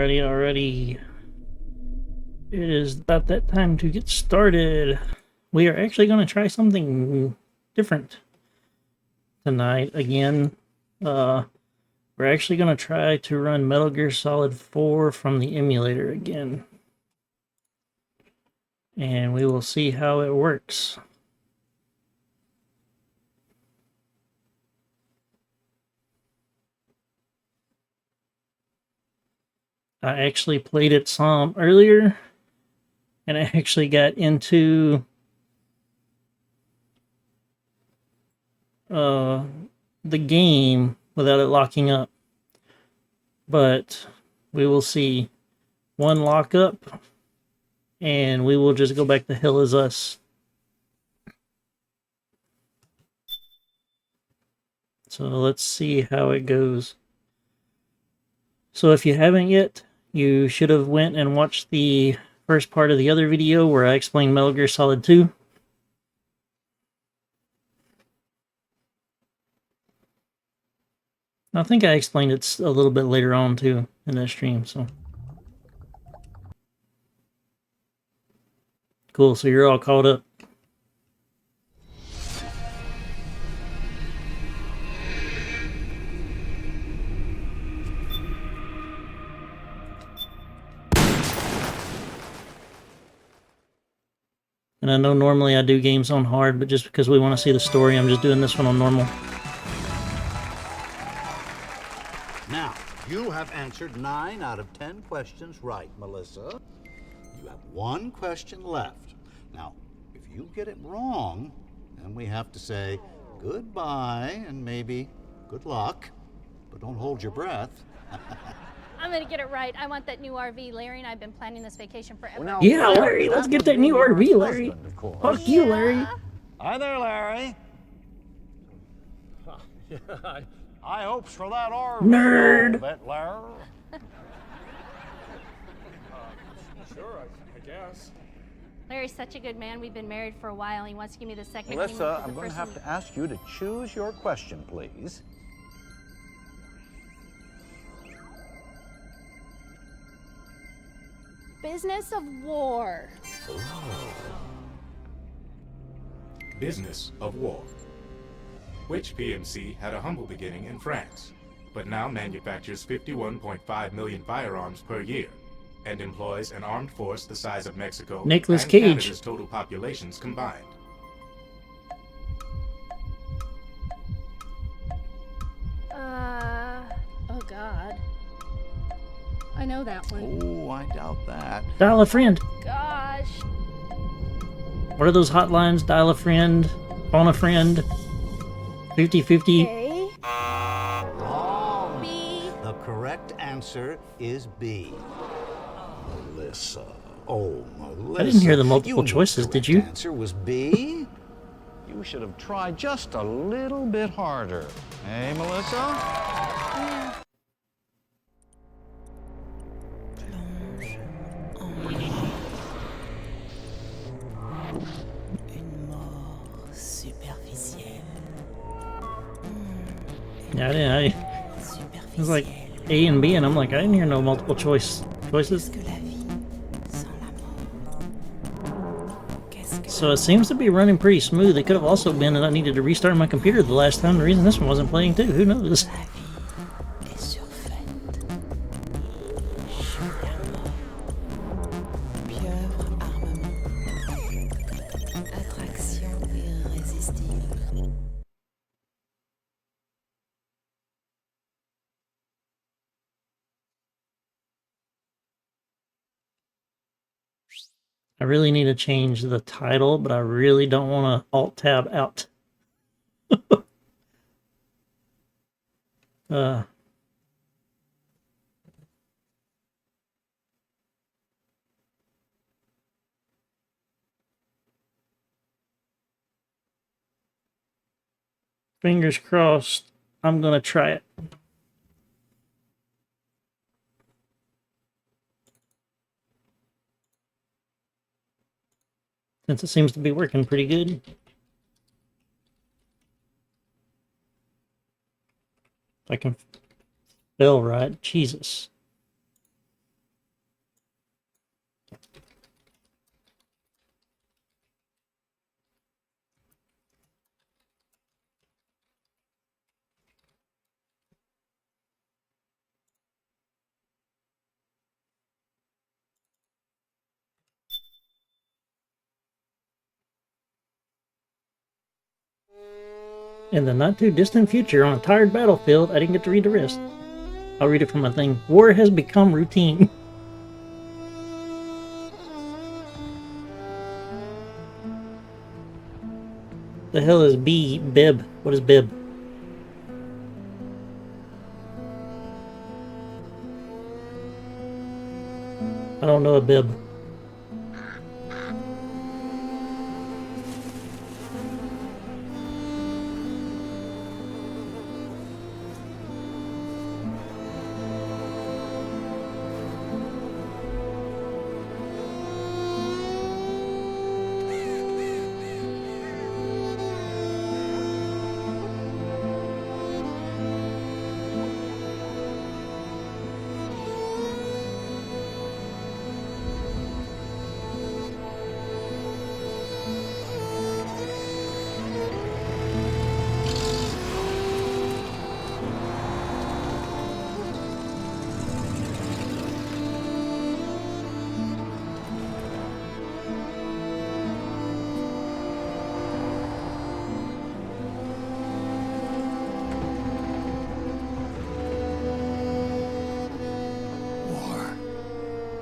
Alrighty. It is about that time to get started. We are actually going to try something different tonight again. We're actually going to try to run Metal Gear Solid 4 from the emulator again. And we will see how it works. I actually played it some earlier, and I actually got into the game without it locking up. But we will see. One lockup, and we will just go back to Hell Is Us. So let's see how it goes. So if you haven't yet, you should have went and watched the first part of the other video where I explained Metal Gear Solid 2. I think I explained it a little bit later on too in that stream, so. Cool, so you're all caught up. And I know normally I do games on hard, but just because we want to see the story, I'm just doing this one on normal. Now, you have answered 9 out of 10 questions right, Melissa. You have 1 question left. Now, if you get it wrong, then we have to say goodbye and maybe good luck. But don't hold your breath. I'm gonna get it right. I want that new RV. Larry and I have been planning this vacation forever. Well, Yeah, Larry, let's get that new RV, Larry. Fuck you, Larry. Hi there, Larry. I hopes for that RV. Nerd. Bet, Larry. Sure, I guess. Larry's such a good man. We've been married for a while. He wants to give me the second Melissa, honeymoon 'cause I'm the going to first have one- to ask you to choose your question, please. Business of war. Business of war. Which PMC had a humble beginning in France, but now manufactures 51.5 million firearms per year, and employs an armed force the size of Mexico Nicolas and Cage. Canada's total populations combined. Oh God. I know that one. Oh, I doubt that. Dial a friend. Gosh. What are those hotlines? Dial a friend, phone a friend, 50-50. A. Wrong. B. The correct answer is B. Melissa. Oh, Melissa. I didn't hear the multiple You knew choices, the did correct you? answer was B. You should have tried just a little bit harder. Hey, Melissa? Yeah, I was like A and B, and I'm like, I didn't hear no multiple choices. So it seems to be running pretty smooth. It could have also been that I needed to restart my computer the last time. The reason this one wasn't playing too. Who knows? I really need to change the title, but I really don't want to Alt-Tab out. Fingers crossed. I'm going to try it. Since it seems to be working pretty good. If I can spell right. Jesus. In the not too distant future, on a tired battlefield, I didn't get to read the rest. I'll read it from my thing. War has become routine. The hell is Bib? What is Bib? I don't know a Bib.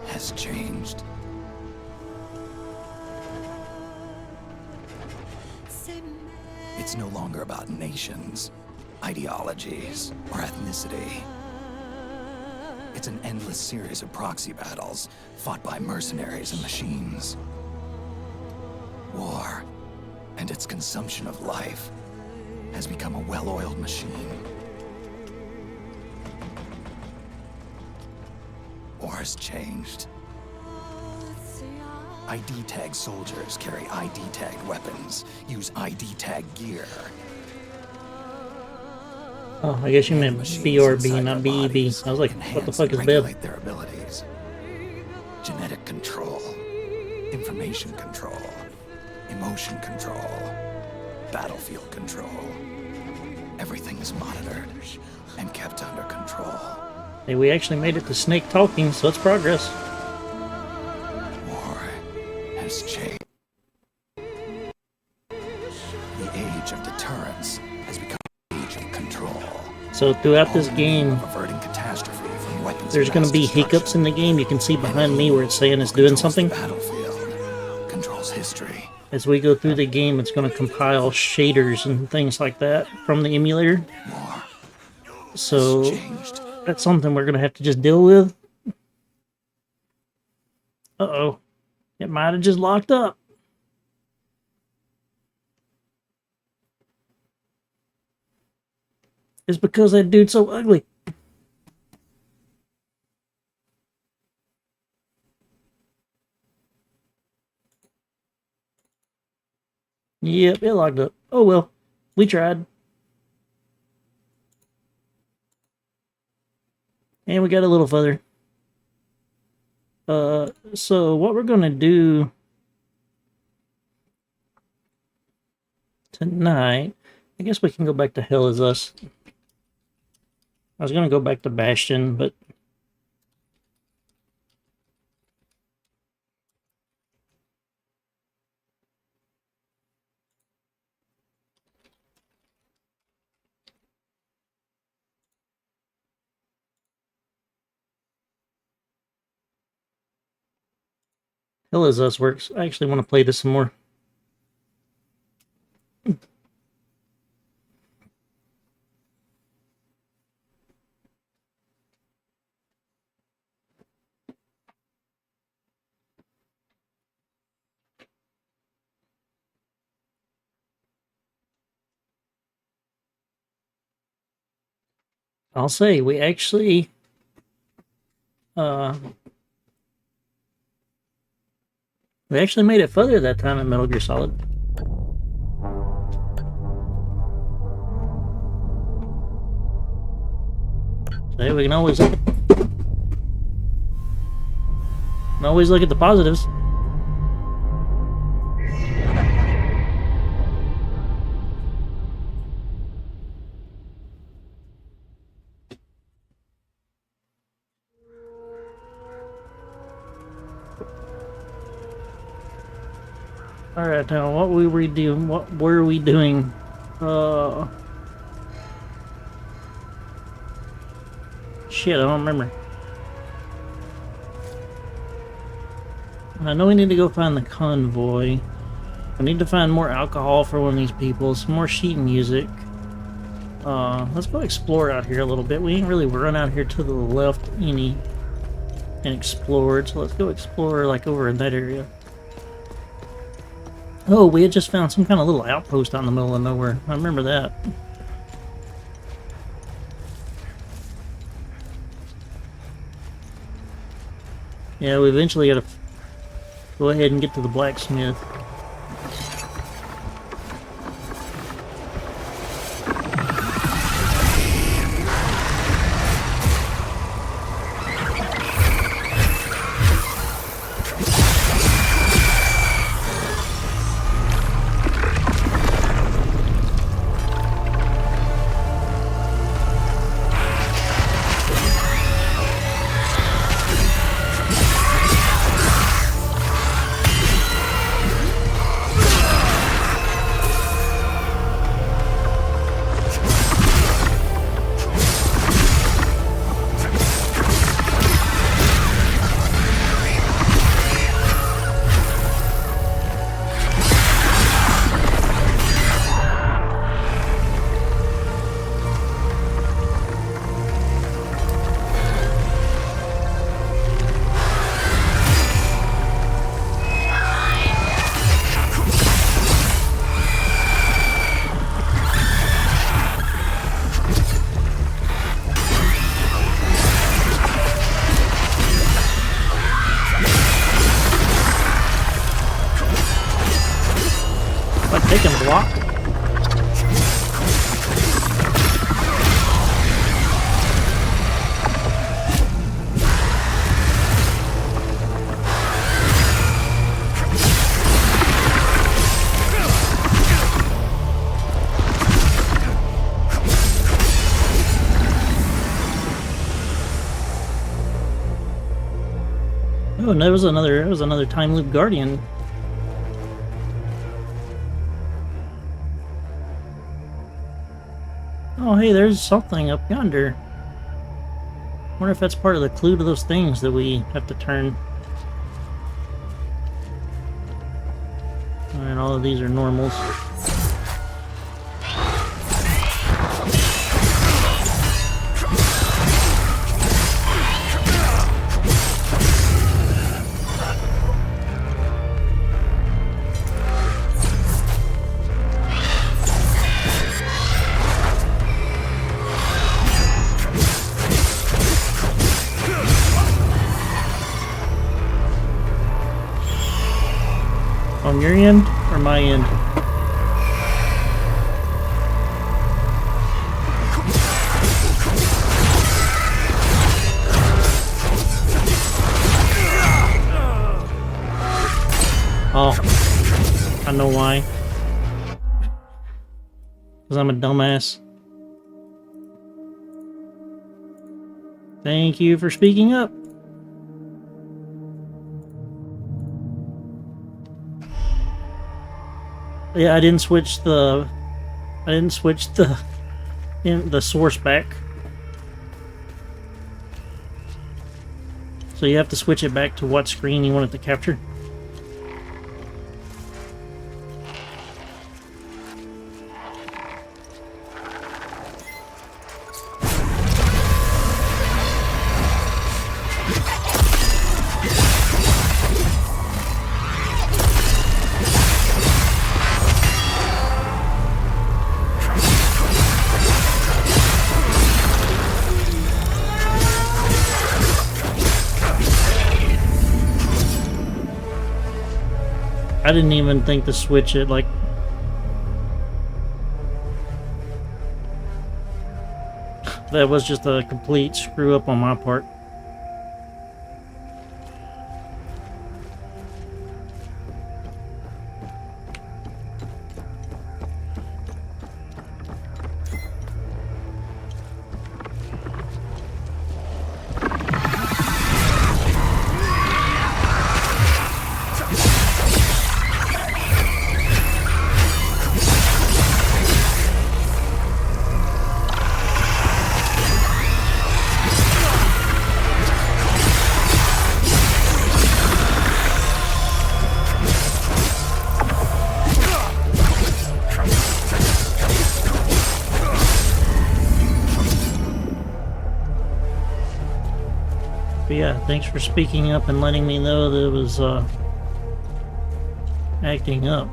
Has changed. It's no longer about nations, ideologies, or ethnicity. It's an endless series of proxy battles fought by mercenaries and machines. War, and its consumption of life, has become a well-oiled machine. War has changed. ID tag soldiers carry ID tag weapons, use ID tag gear. Oh, I guess you meant BRB, not BEB. I was like, what the fuck is Bib? Regulate their abilities. Genetic control, information control, emotion control, battlefield control. Everything is monitored and kept under control. Hey, we actually made it to Snake talking, so it's progress. War has changed. The age of deterrence has become the age of control. So throughout this game, Averting catastrophe from weapons there's of going to mass be destruction. hiccups in the game. You can see behind me where it's saying it's doing Controls the something. battlefield, controls history. As we go through the game, it's going to compile shaders and things like that from the emulator. War So changed. that's something we're going to have to just deal with. Uh-oh. It might have just locked up. It's because that dude's so ugly. Yep, it locked up. Oh well, we tried. And we got a little further. So what we're gonna do tonight, I guess we can go back to Hell Is Us. I was gonna go back to Bastion, but Hell Is Us works. I actually want to play this some more. I'll say we actually made it further that time in Metal Gear Solid. So hey, we can always look at the positives. Alright, now what were we doing? Shit, I don't remember. I know we need to go find the convoy. We need to find more alcohol for one of these people, some more sheet music. Let's go explore out here a little bit. We ain't really run out here to the left any and explored, so let's go explore like over in that area. Oh, we had just found some kind of little outpost out in the middle of nowhere. I remember that. Yeah, we eventually gotta go ahead and get to the blacksmith. They can block. Oh, and that was another time loop guardian. Oh, hey, there's something up yonder. Wonder if that's part of the clue to those things that we have to turn. Alright, all of these are normals. On your end or my end? Oh, I know why. Because I'm a dumbass. Thank you for speaking up. Yeah, I didn't switch the source back. So you have to switch it back to what screen you want it to capture. I didn't even think to switch it, like... That was just a complete screw up on my part. yeah, thanks for speaking up and letting me know that it was acting up.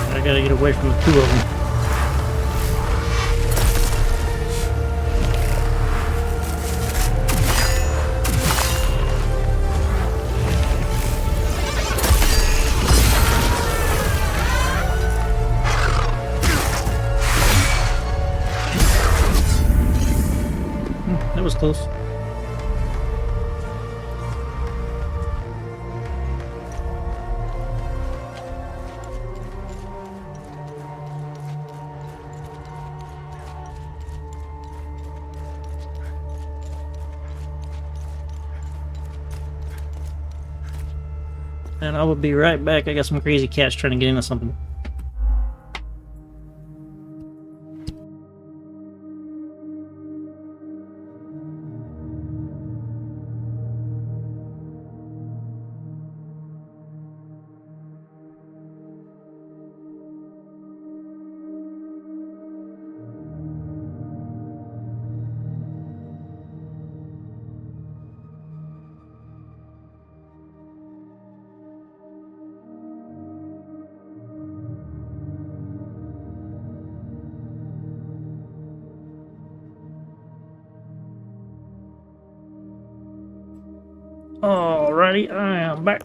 I gotta get away from the two of them. That was close. And I will be right back. I got some crazy cats trying to get into something. Alrighty, I am back.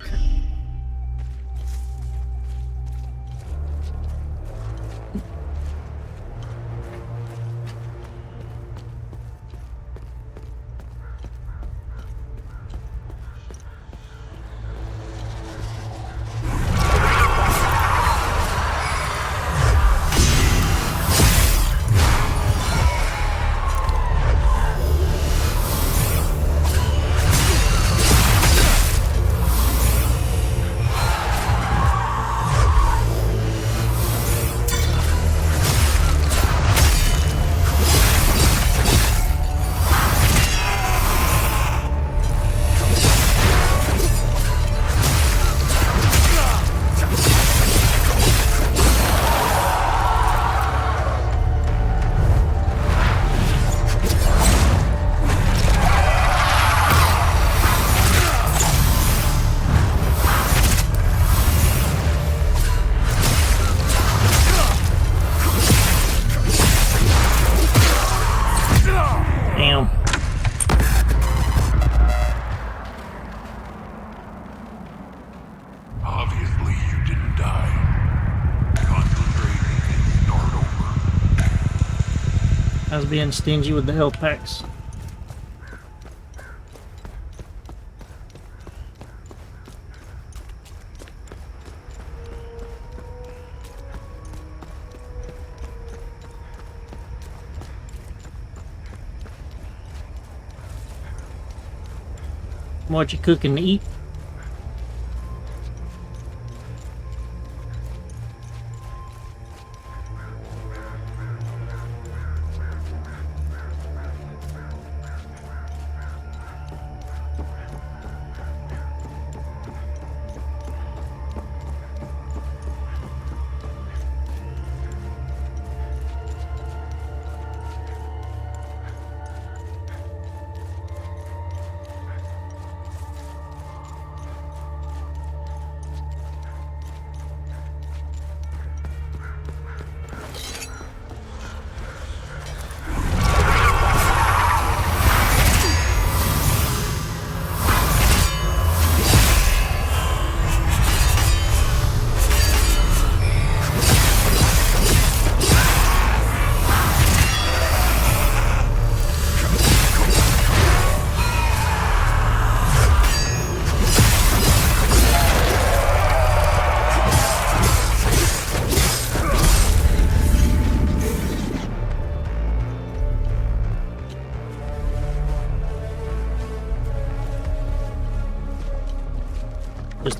Damn. Obviously, you didn't die. Concentrate and start over. I was being stingy with the health packs. What you cooking to eat?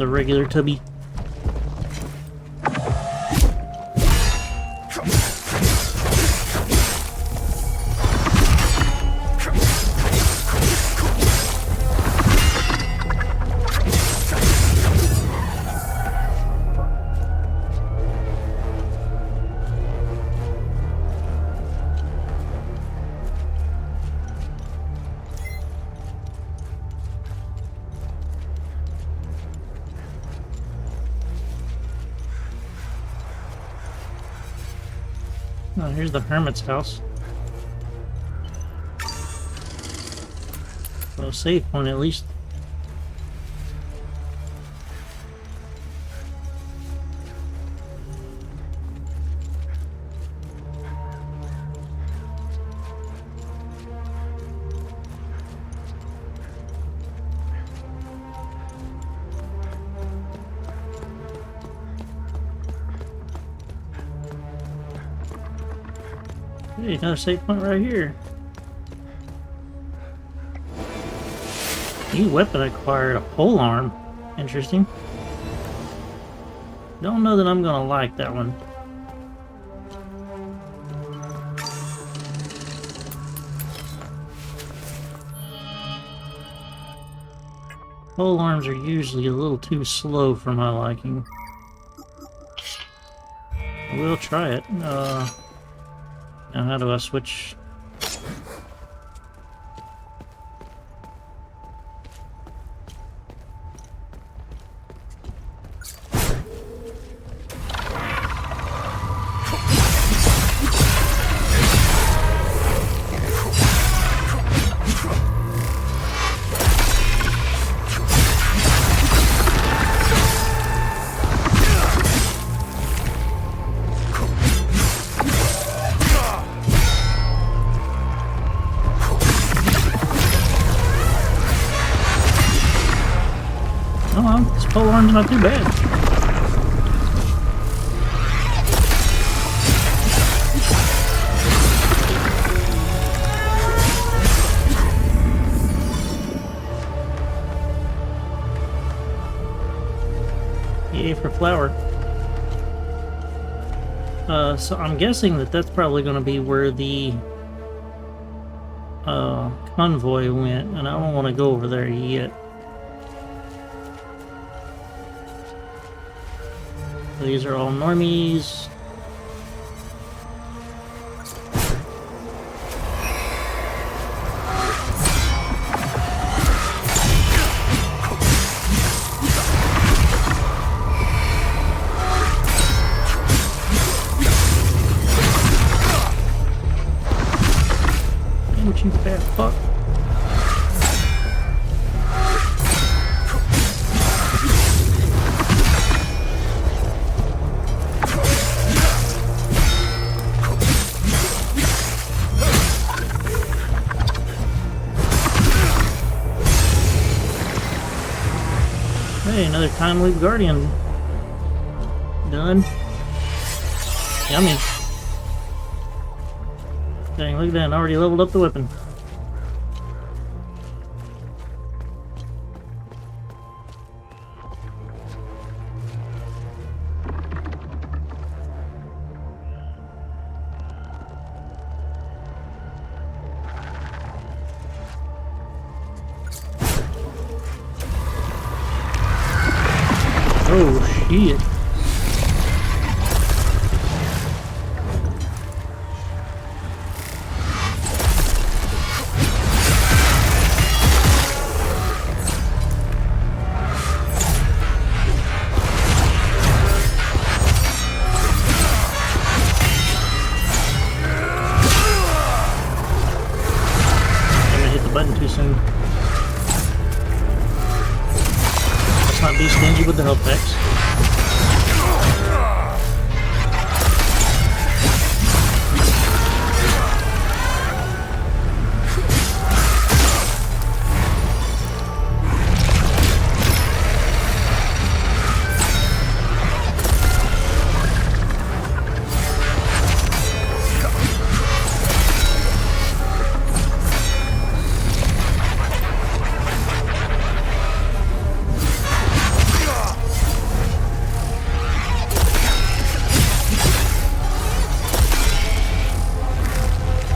a regular tubby. Oh, here's the hermit's house. So safe one at least. Hey, another safe point right here. New weapon acquired, a pole arm. Interesting. Don't know that I'm gonna like that one. Pole arms are usually a little too slow for my liking. We'll try it. Now how do I switch? Oh, this pole arm's not too bad. Yay for flour. So I'm guessing that that's probably going to be where the convoy went, and I don't want to go over there yet. These are all normies. Ain't you fat fuck. Hey, another time loop guardian. Done. Yummy. Dang, look at that, I already leveled up the weapon. Oh, shit. I'm gonna hit the button too soon. Let's not be stingy with the health packs.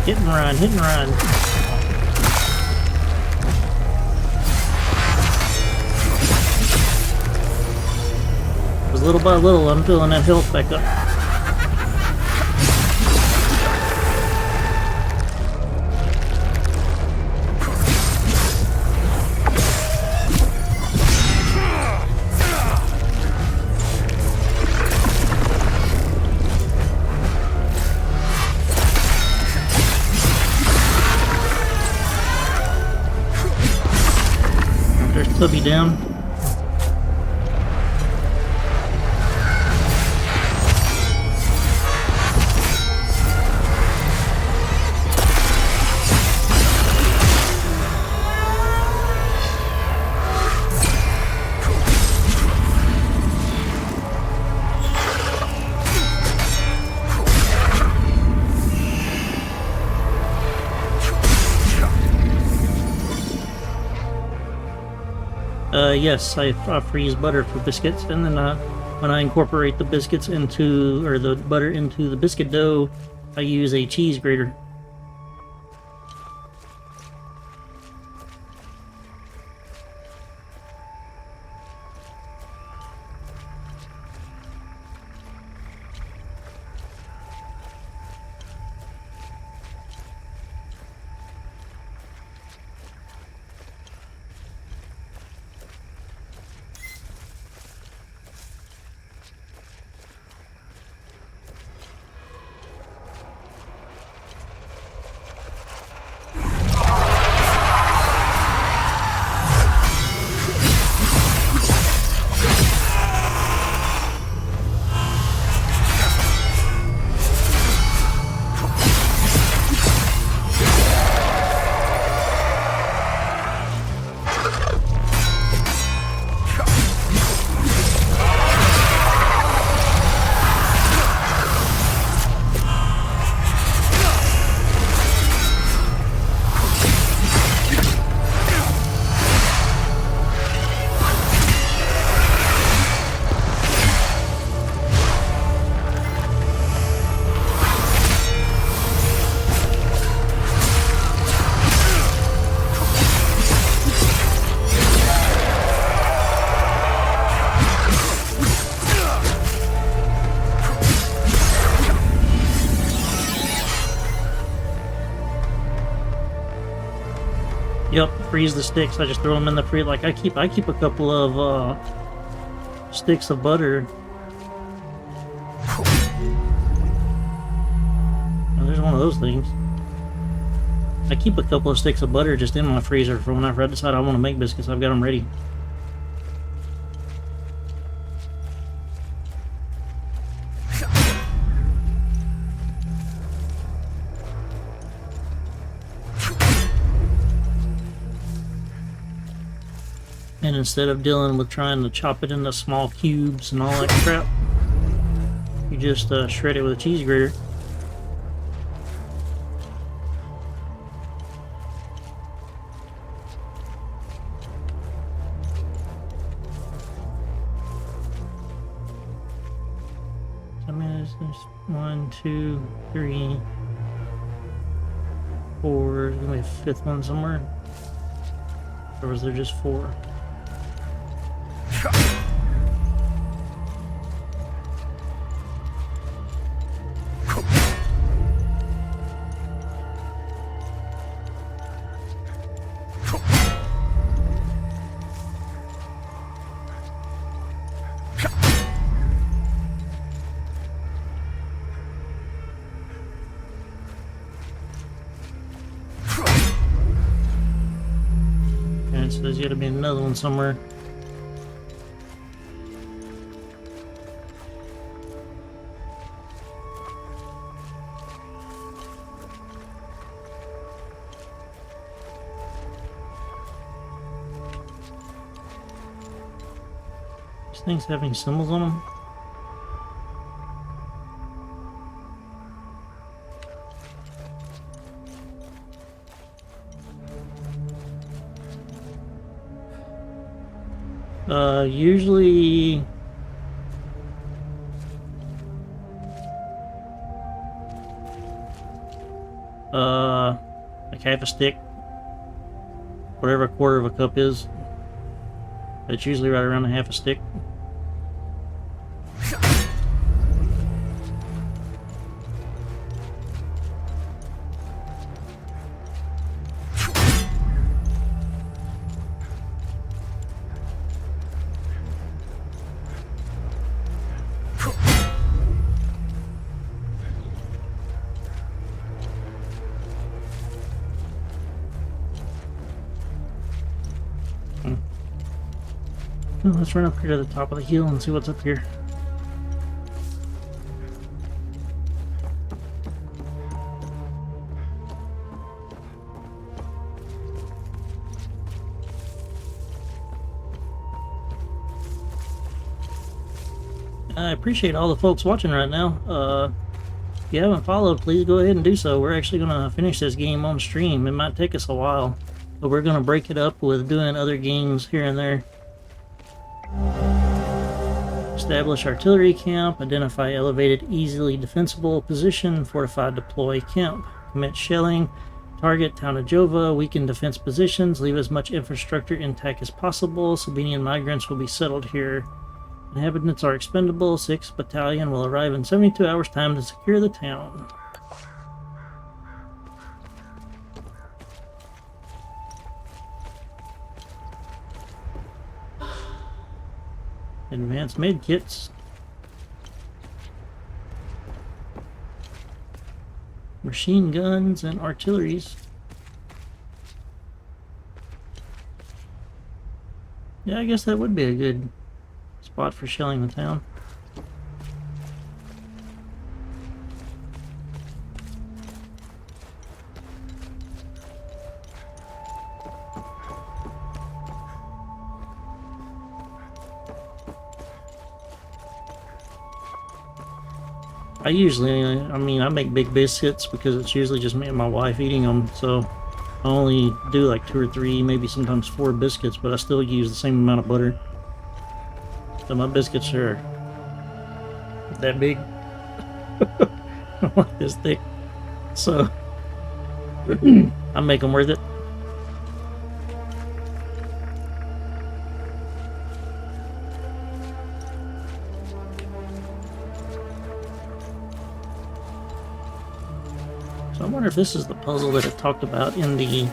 Hit and run, hit and run. Because little by little, I'm filling that health back up. There's Tubby down. Yes, I freeze butter for biscuits, and then when I incorporate the biscuits into, or the butter into the biscuit dough, I use a cheese grater. Yep, freeze the sticks. I just throw them in the freezer. Like I keep a couple of sticks of butter. Oh, there's one of those things. I keep a couple of sticks of butter just in my freezer for whenever I decide I want to make biscuits. I've got them ready. And instead of dealing with trying to chop it into small cubes and all that crap, you just shred it with a cheese grater. I mean, there's 1, 2, 3, 4. There's gonna be a fifth one somewhere. Or was there just 4? And so there's got to be another one somewhere. These things having symbols on them. Usually like half a stick, whatever a quarter of a cup is. It's usually right around a half a stick. Well, let's run up here to the top of the hill and see what's up here. I appreciate all the folks watching right now. If you haven't followed, please go ahead and do so. We're actually going to finish this game on stream. It might take us a while, but we're going to break it up with doing other games here and there. Establish artillery camp, identify elevated, easily defensible position, fortify, deploy camp, commit shelling, target town of Jova, weaken defense positions, leave as much infrastructure intact as possible. Sabinian migrants will be settled here. Inhabitants are expendable. 6th Battalion will arrive in 72 hours' time to secure the town. Advanced medkits. Machine guns and artilleries. Yeah, I guess that would be a good spot for shelling the town. I make big biscuits because it's usually just me and my wife eating them, so I only do like 2 or 3, maybe sometimes 4 biscuits, but I still use the same amount of butter. So my biscuits are that big. Like this thick. So I make them worth it. So I wonder if this is the puzzle that it talked about in the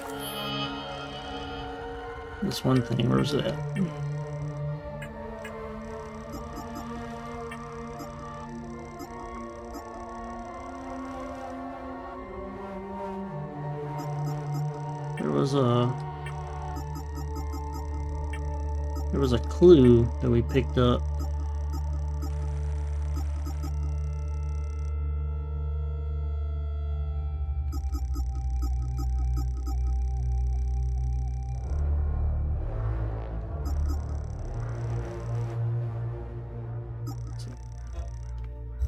this one thing. Where was it at? There was a clue that we picked up.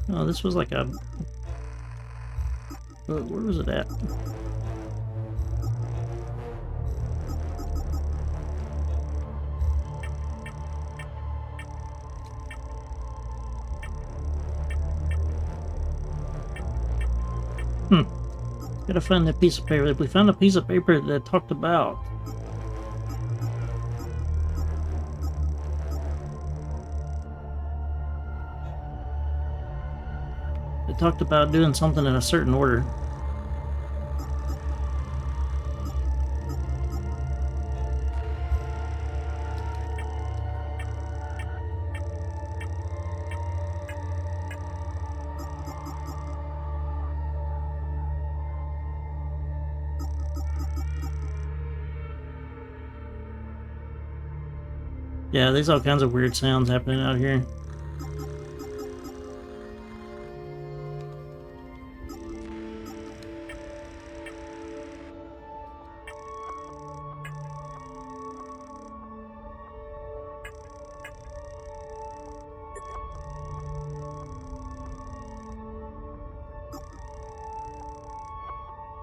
Oh, this was like a... Where was it at? Gotta find that piece of paper. We found a piece of paper that talked about doing something in a certain order. Yeah, there's all kinds of weird sounds happening out here.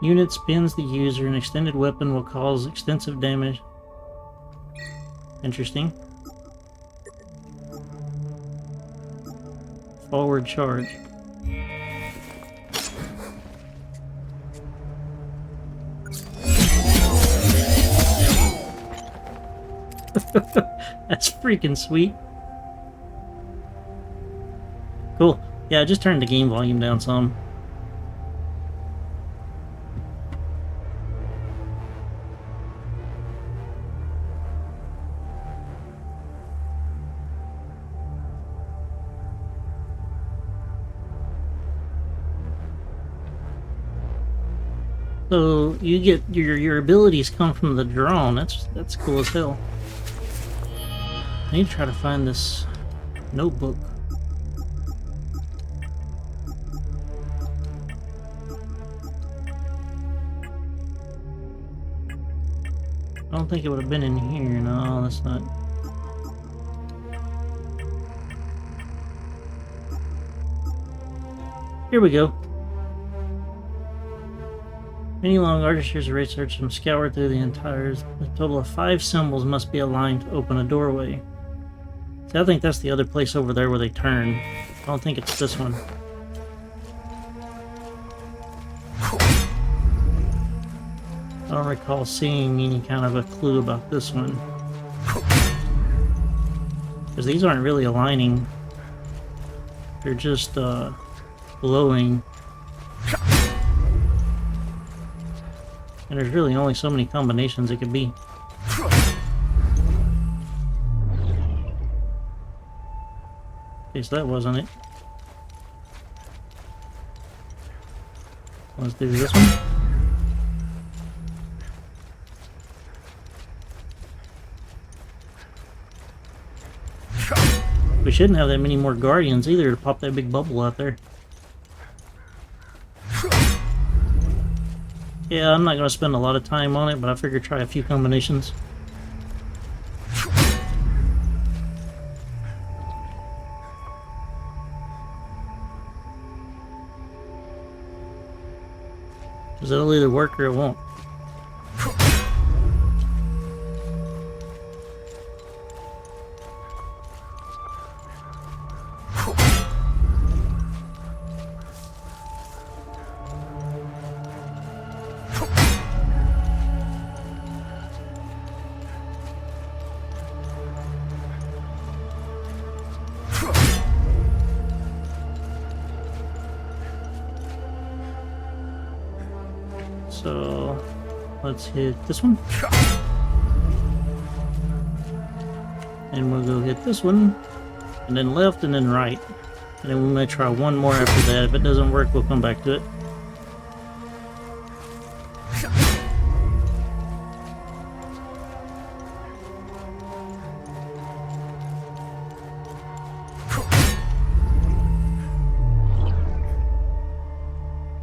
Unit spins the user. An extended weapon will cause extensive damage. Interesting. Forward charge. That's freaking sweet. Cool. Yeah, I just turned the game volume down some. So you get your abilities come from the drone. That's cool as hell. I need to try to find this notebook. I don't think it would have been in here. No, that's not. Here we go. Many long artistry's research and scoured through the entire. A total of 5 symbols must be aligned to open a doorway. See, I think that's the other place over there where they turn. I don't think it's this one. I don't recall seeing any kind of a clue about this one. Because these aren't really aligning. They're just glowing. And there's really only so many combinations it could be. Okay, so that wasn't it. Let's do this one. We shouldn't have that many more guardians either to pop that big bubble out there. Yeah, I'm not going to spend a lot of time on it, but I figured try a few combinations. Because it'll either work or it won't. So let's hit this one. And we'll go hit this one. And then left and then right. And then we might try one more after that. If it doesn't work, we'll come back to it.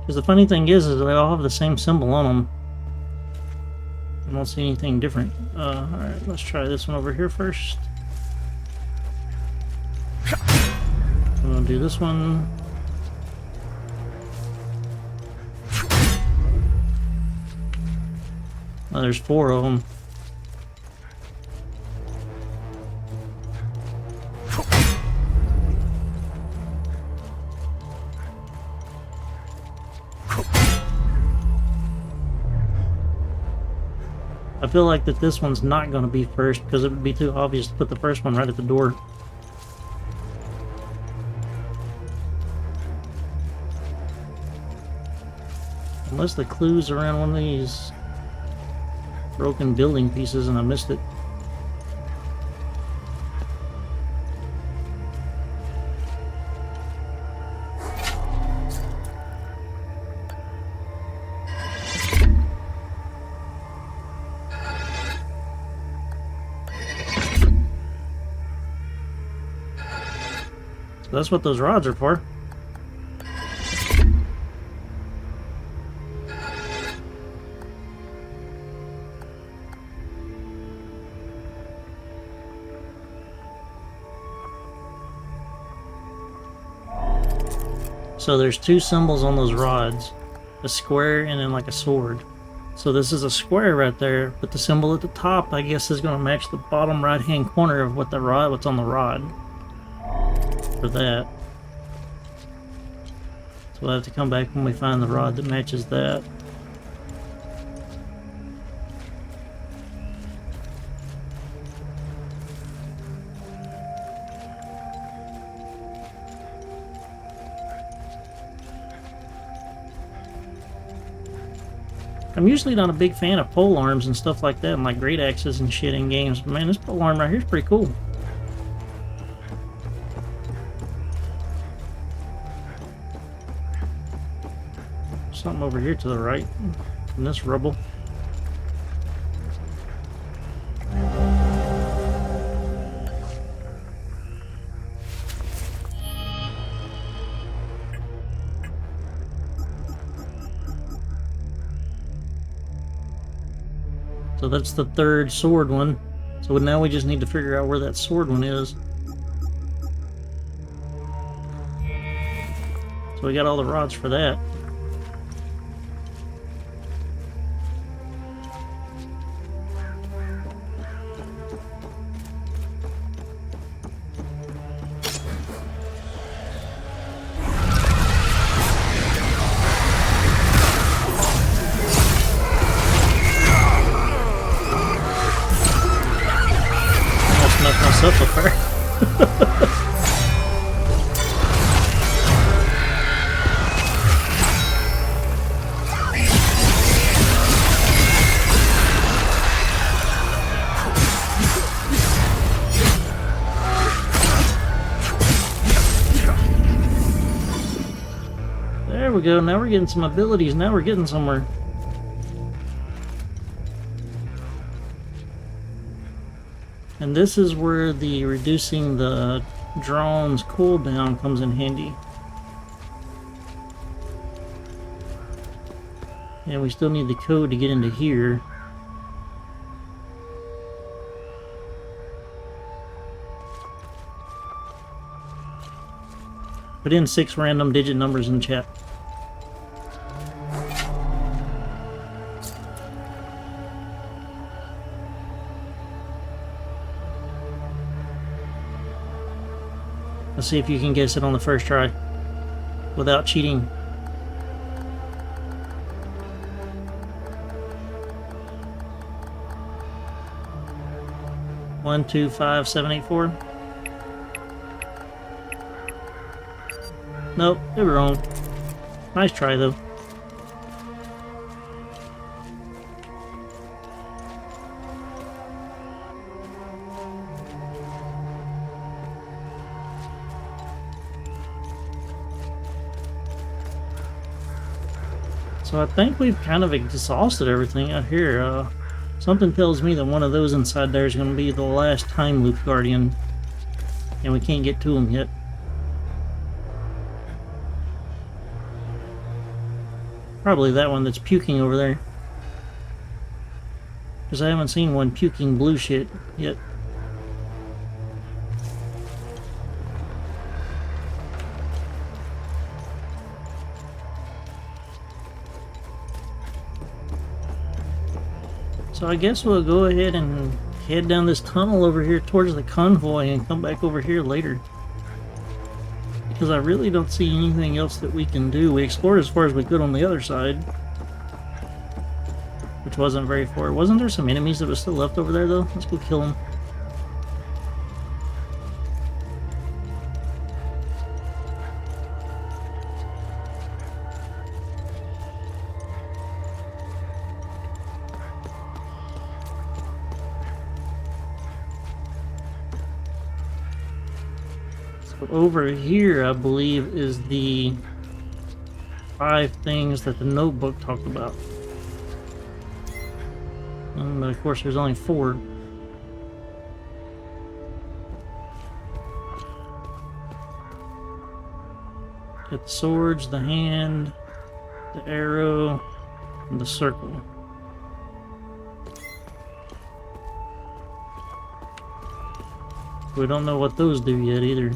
Because the funny thing is they all have the same symbol on them. I don't see anything different. Alright, let's try this one over here first. I'm gonna do this one. Oh, there's 4 of them. I feel like that this one's not going to be first because it would be too obvious to put the first one right at the door. Unless the clue's around one of these broken building pieces and I missed it. So that's what those rods are for. So there's 2 symbols on those rods, a square and then like a sword. So this is a square right there, but the symbol at the top, I guess, is going to match the bottom right-hand corner of what's on the rod. For that. So we'll have to come back when we find the rod that matches that. I'm usually not a big fan of pole arms and stuff like that, and like great axes and shit in games. But man, this pole arm right here is pretty cool. Something over here to the right in this rubble. So that's the third sword one. So now we just need to figure out where that sword one is. So we got all the rods for that. Knocked myself apart. There we go. Now we're getting some abilities. Now we're getting somewhere. And this is where the reducing the drone's cooldown comes in handy. And we still need the code to get into here. Put in 6 random digit numbers in chat. Let's see if you can guess it on the first try without cheating. One, 2, 5, 7, 8, 4. Nope, they were wrong. Nice try though. So I think we've kind of exhausted everything out here. Something tells me that one of those inside there is going to be the last time loop guardian, and we can't get to him yet. Probably that one that's puking over there, because I haven't seen one puking blue shit yet. So I guess we'll go ahead and head down this tunnel over here towards the convoy and come back over here later. Because I really don't see anything else that we can do. We explored as far as we could on the other side, which wasn't very far. Wasn't there some enemies that were still left over there though? Let's go kill them. Over here, I believe, is the 5 things that the notebook talked about. But of course, there's only 4. Got the swords, the hand, the arrow, and the circle. We don't know what those do yet either.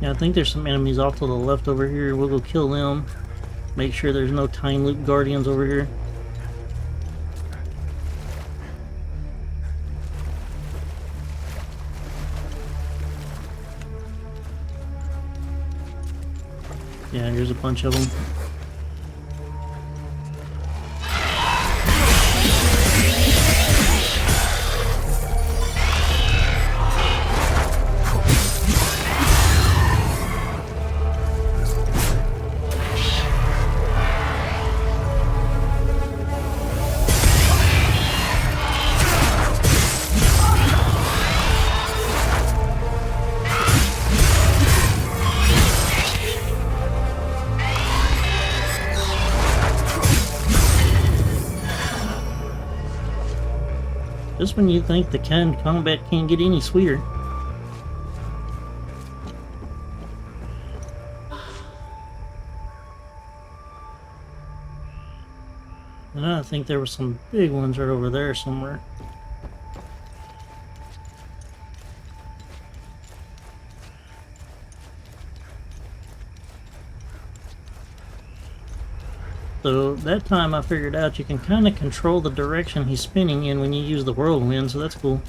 Yeah, I think there's some enemies off to the left over here. We'll go kill them. Make sure there's no time loop guardians over here. Yeah, here's a bunch of them. Just when you think the canned combat can't get any sweeter. And I think there were some big ones right over there somewhere. So that time I figured out you can kind of control the direction he's spinning in when you use the whirlwind, so that's cool.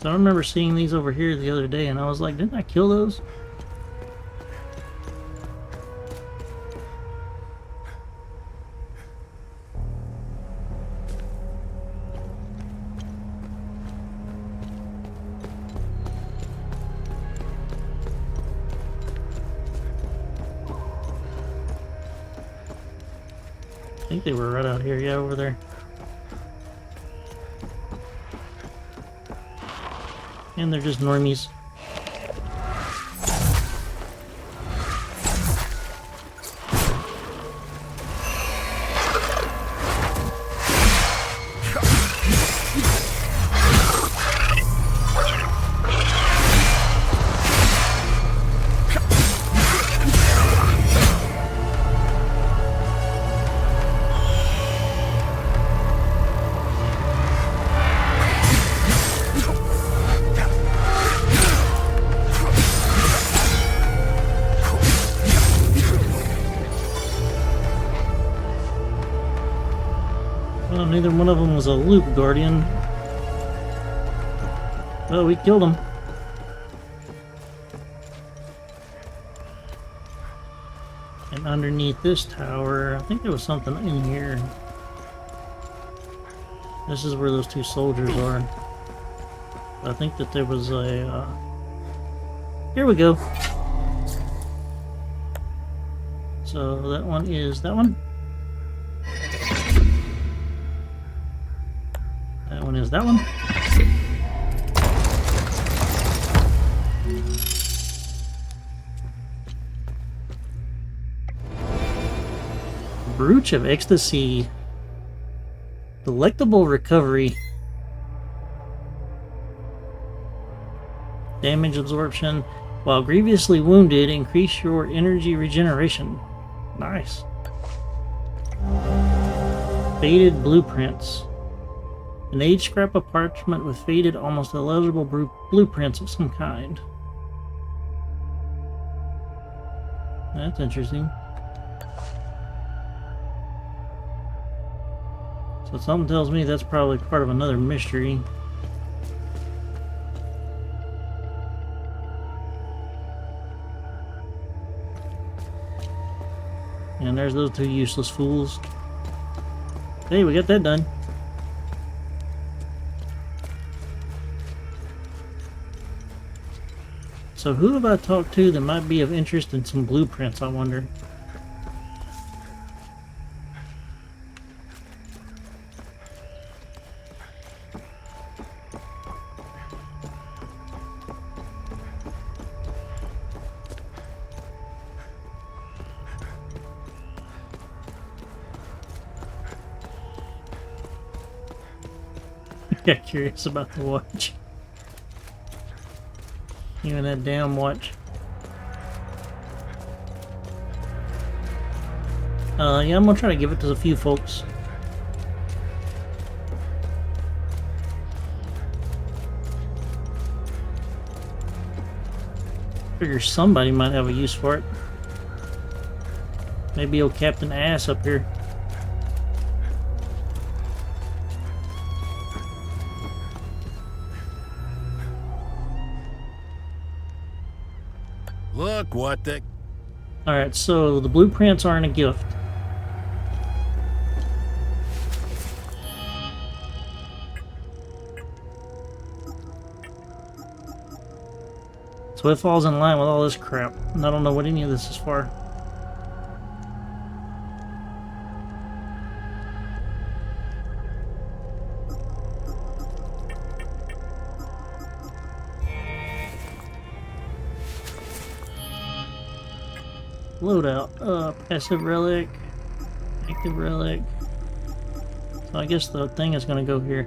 So I remember seeing these over here the other day and I was like, didn't I kill those? I think they were right out here, yeah, over there. And they're just normies. Well, neither one of them was a loop guardian. Oh, we killed him. And underneath this tower, I think there was something in here. This is where those two soldiers are. I think that there was a... Here we go. So that one is that one. That one is that one. Brooch of Ecstasy. Delectable recovery. Damage absorption. While grievously wounded, increase your energy regeneration. Nice. Faded blueprints. An aged scrap of parchment with faded, almost illegible blueprints of some kind. That's interesting. So something tells me that's probably part of another mystery. And there's those two useless fools. Hey, we got that done. So who have I talked to that might be of interest in some blueprints, I wonder? Got curious about the watch. Even that damn watch. Yeah, I'm gonna try to give it to a few folks. Figure somebody might have a use for it. Maybe old Captain Ass up here. Look what the... Alright, so the blueprints aren't a gift. So it falls in line with all this crap, and I don't know what any of this is for. Loadout. Passive relic. Active relic. So I guess the thing is going to go here.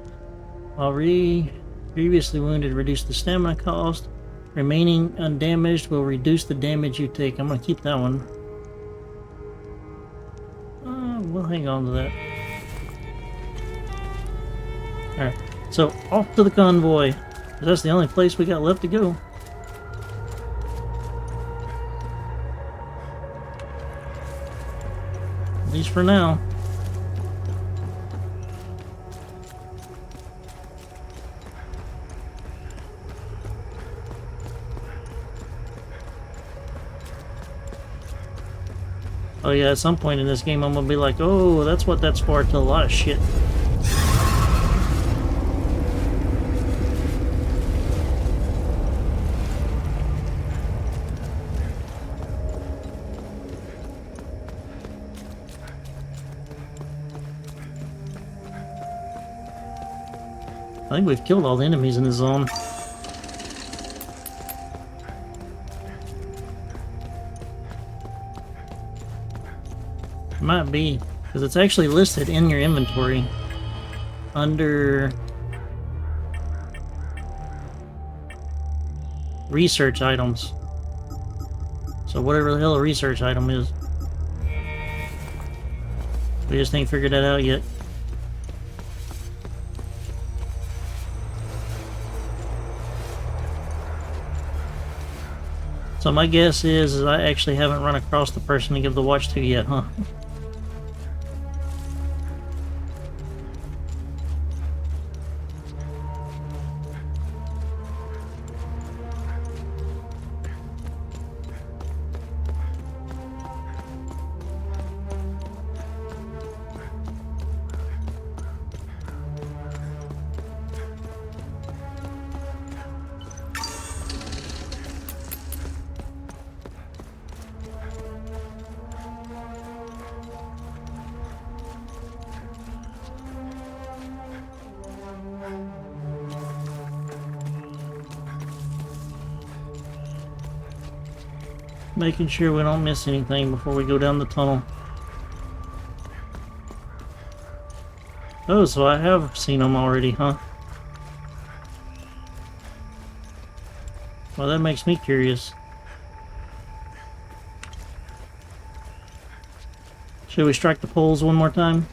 While previously wounded, reduce the stamina cost. Remaining undamaged will reduce the damage you take. I'm going to keep that one. We'll hang on to that. Alright, so off to the convoy. That's the only place we got left to go. At least for now. Oh yeah, at some point in this game I'm gonna be like, oh, that's what that's for, to a lot of shit. I think we've killed all the enemies in the zone. Might be, because it's actually listed in your inventory under research items. So whatever the hell a research item is. We just ain't figured that out yet. So my guess is I actually haven't run across the person to give the watch to yet, huh? Making sure we don't miss anything before we go down the tunnel. Oh, so I have seen them already, huh? Well, that makes me curious. Should we strike the poles one more time?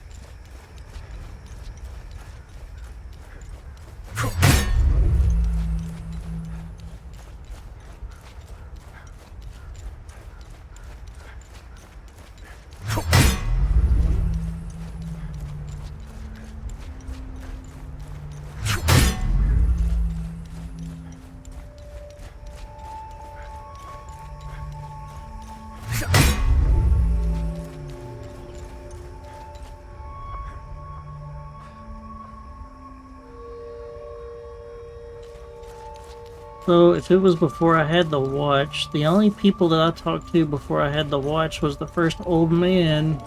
So, if it was before I had the watch, the only people that I talked to before I had the watch was the first old man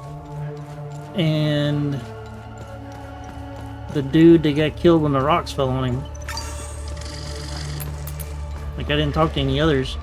and the dude that got killed when the rocks fell on him. Like, I didn't talk to any others.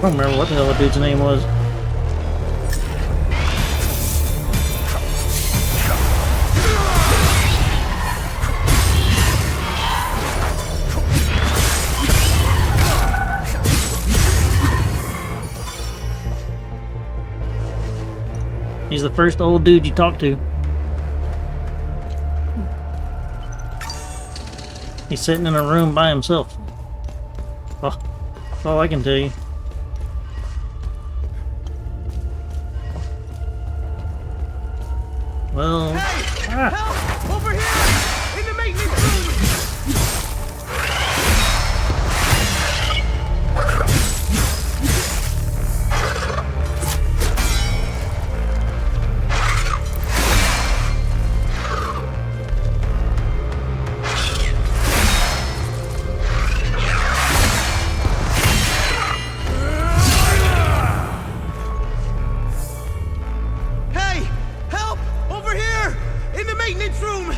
I don't remember what the hell the dude's name was. He's the first old dude you talk to. He's sitting in a room by himself. Oh, that's all I can tell you. Well, Help! Over here! In the maintenance room! Hey! Help! Over here! In the maintenance room!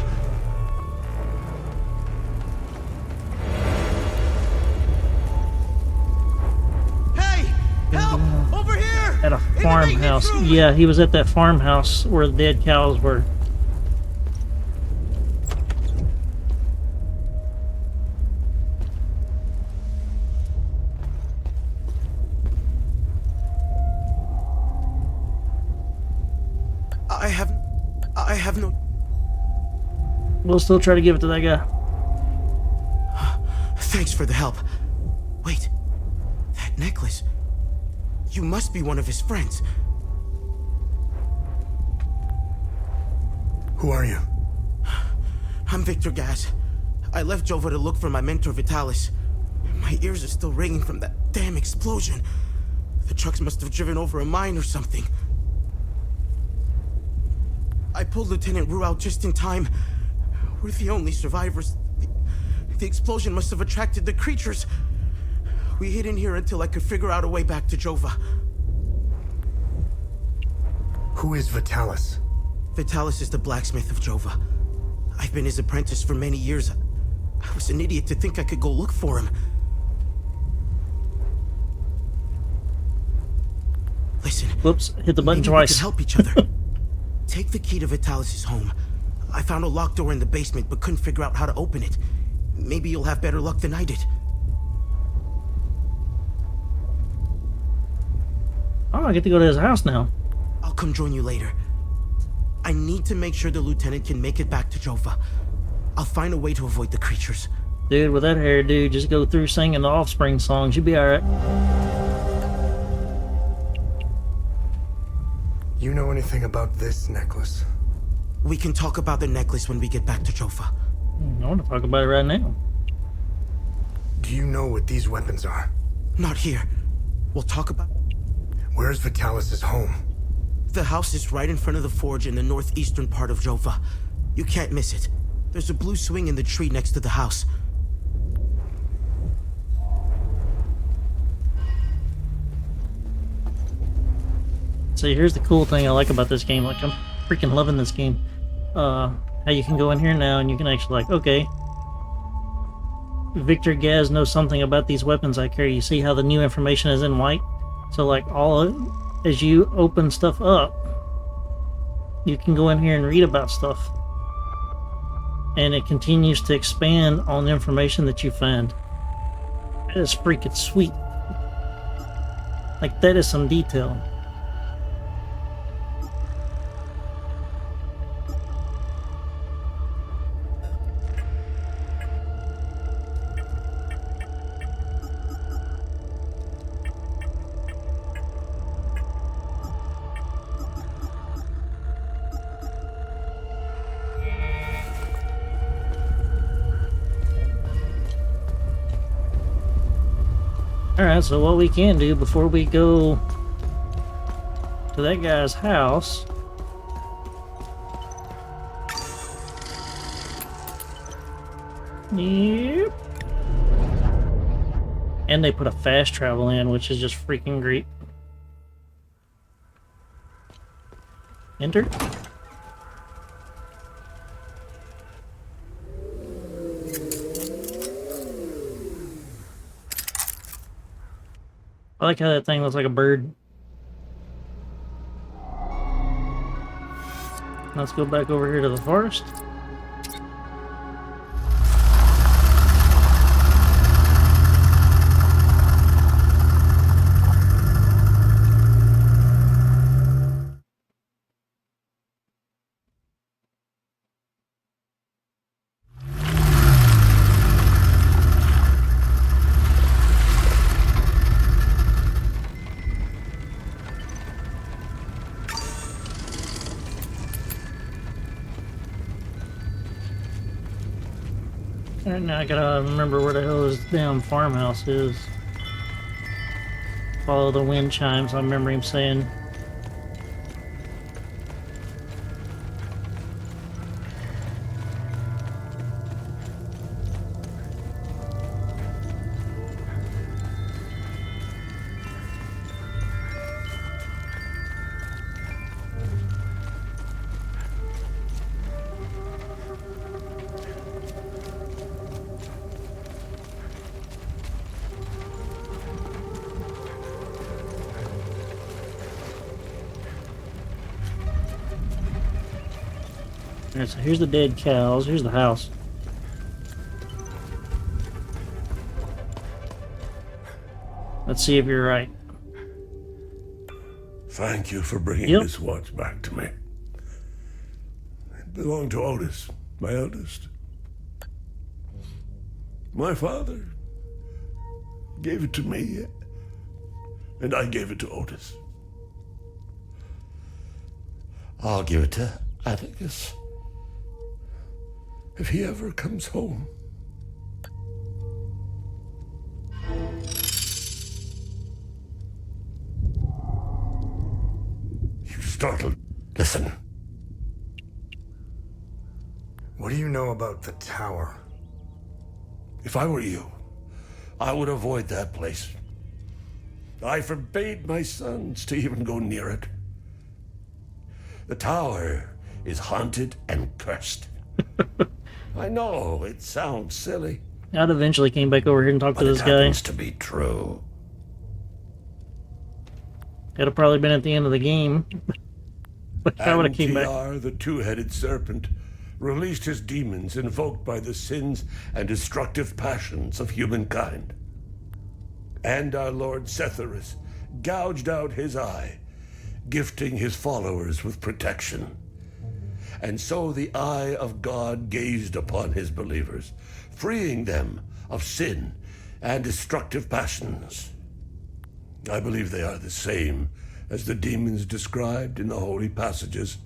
Hey! Help! Over here! at a In the farmhouse. maintenance room! Yeah, he was at that farmhouse where the dead cows were. I have no... We'll still try to give it to that guy. Thanks for the help. Wait, that necklace. You must be one of his friends. Who are you? I'm Victor Gaz. I left Jova to look for my mentor Vitalis. My ears are still ringing from that damn explosion. The trucks must have driven over a mine or something. I pulled Lieutenant Rue out just in time. We're the only survivors. The explosion must have attracted the creatures. We hid in here until I could figure out a way back to Jova. Who is Vitalis? Vitalis is the blacksmith of Jova. I've been his apprentice for many years. I was an idiot to think I could go look for him. Listen. Whoops, hit the button maybe twice. We could help each other. Take the key to Vitalis' home. I found a locked door in the basement, but couldn't figure out how to open it. Maybe you'll have better luck than I did. Oh, I get to go to his house now. I'll come join you later. I need to make sure the lieutenant can make it back to Jova. I'll find a way to avoid the creatures. Dude, with that hair, dude, just go through singing the Offspring songs. You'll be alright. You know anything about this necklace? We can talk about the necklace when we get back to Jova. I want to talk about it right now. Do you know what these weapons are? Not here. We'll talk about... Where's Vitalis' home? The house is right in front of the forge in the northeastern part of Jova. You can't miss it. There's a blue swing in the tree next to the house. See, here's the cool thing I like about this game. Like, I'm freaking loving this game. How you can go in here now and you can actually, like, okay, Victor Gaz knows something about these weapons I carry. You see how the new information is in white? So, like, as you open stuff up, you can go in here and read about stuff. And it continues to expand on the information that you find. That is freaking sweet. Like, that is some detail. Alright, so what we can do before we go to that guy's house... Yep. And they put a fast travel in, which is just freaking great. Enter. I like how that thing looks like a bird. Let's go back over here to the forest. Alright, now I gotta remember where the hell this damn farmhouse is. Follow the wind chimes, I remember him saying. Alright, so here's the dead cows. Here's the house. Let's see if you're right. Thank you for bringing Yep. this watch back to me. It belonged to Otis, my eldest. My father gave it to me, and I gave it to Otis. I'll give it to Atticus if he ever comes home. You startled. Listen. What do you know about the tower? If I were you, I would avoid that place. I forbade my sons to even go near it. The tower is haunted and cursed. I know, it sounds silly. I'd eventually came back over here and talked But to it this guy. happens to be true. It'd have probably been at the end of the game. But I would have came back. Antiar, the two-headed serpent, released his demons invoked by the sins and destructive passions of humankind. And our Lord Setherus gouged out his eye, gifting his followers with protection. And so the eye of God gazed upon his believers, freeing them of sin and destructive passions. I believe they are the same as the demons described in the holy passages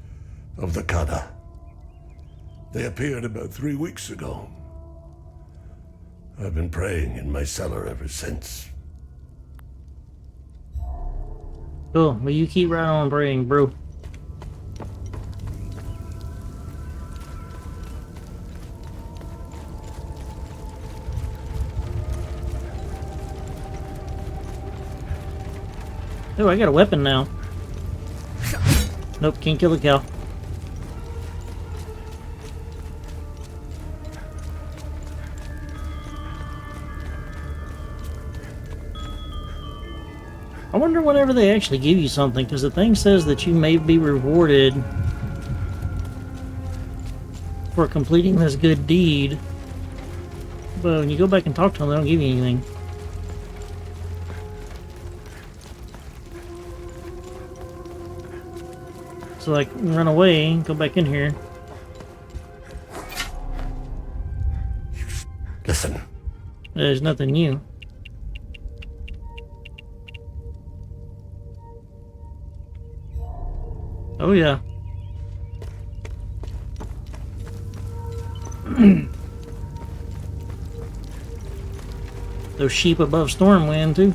of the Kada. They appeared about 3 weeks ago. I've been praying in my cellar ever since. Cool. Well, you keep right on praying, bro. Oh, I got a weapon now. Nope, can't kill the cow. I wonder whenever they actually give you something, because the thing says that you may be rewarded for completing this good deed. But when you go back and talk to them, they don't give you anything. So, like, run away, go back in here. Listen. There's nothing new. Oh, yeah. Those sheep above Stormwind, too.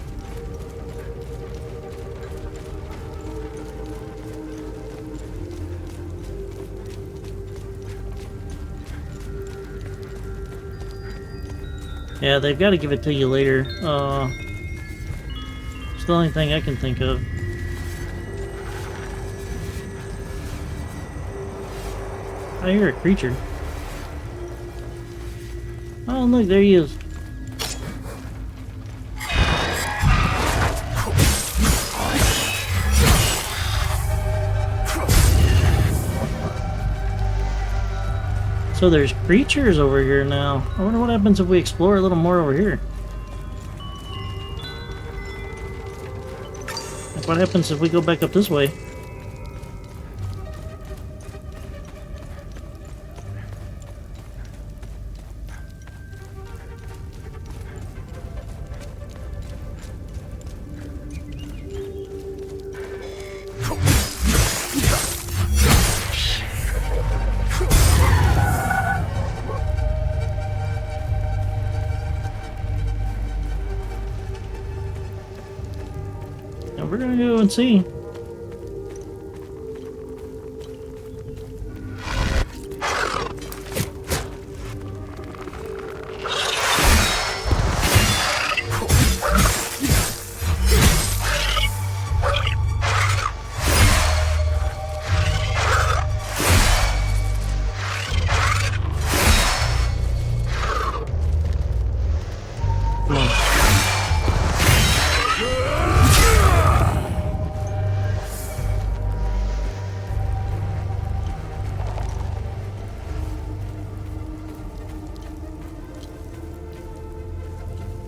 Yeah, they've got to give it to you later. It's the only thing I can think of. I hear a creature. Oh, look, there he is. So there's creatures over here now. I wonder what happens if we explore a little more over here. Like what happens if we go back up this way? We're gonna go and see. Come on.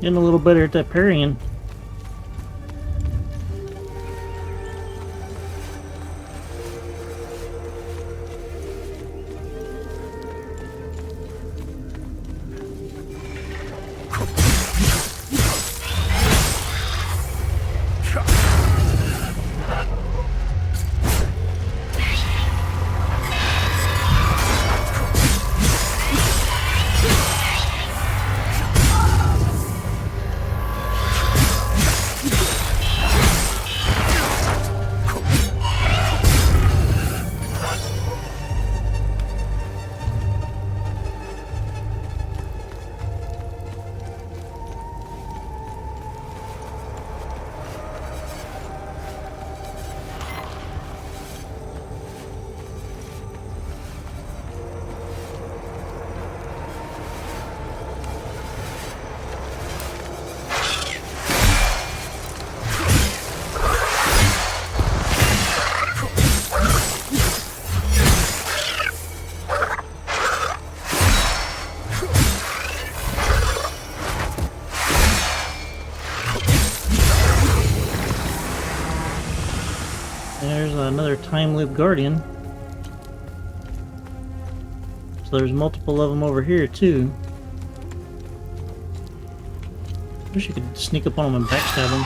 Getting a little better at that parrying. There's another time loop guardian. So there's multiple of them over here too. Wish you could sneak up on them and backstab them.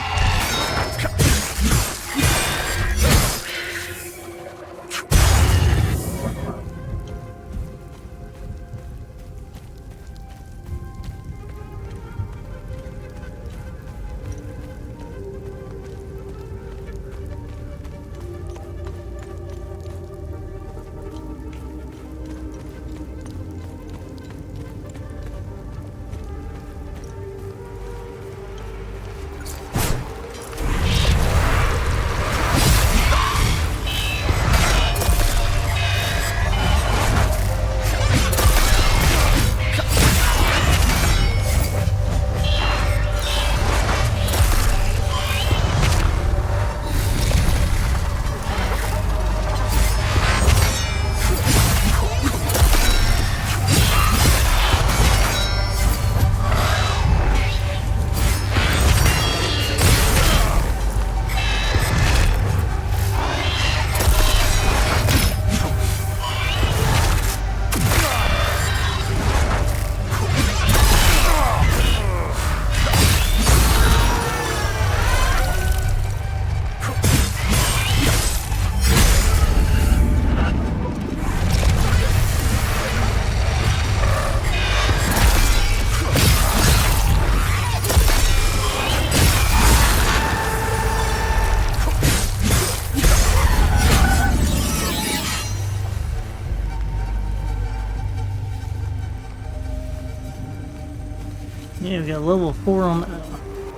Yeah, we got level 4 on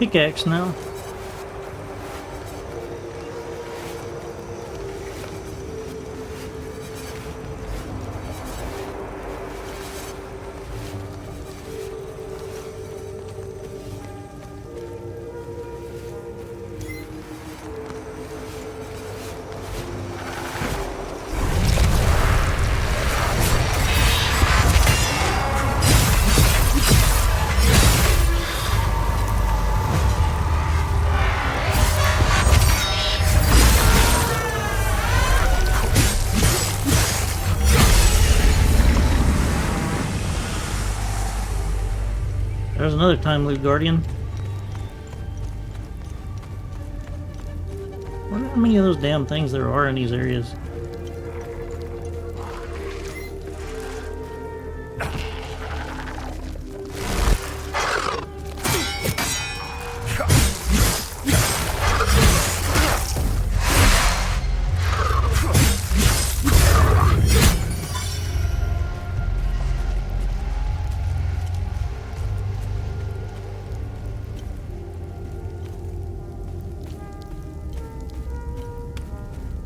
pickaxe now. There's another time loop guardian. I wonder how many of those damn things there are in these areas.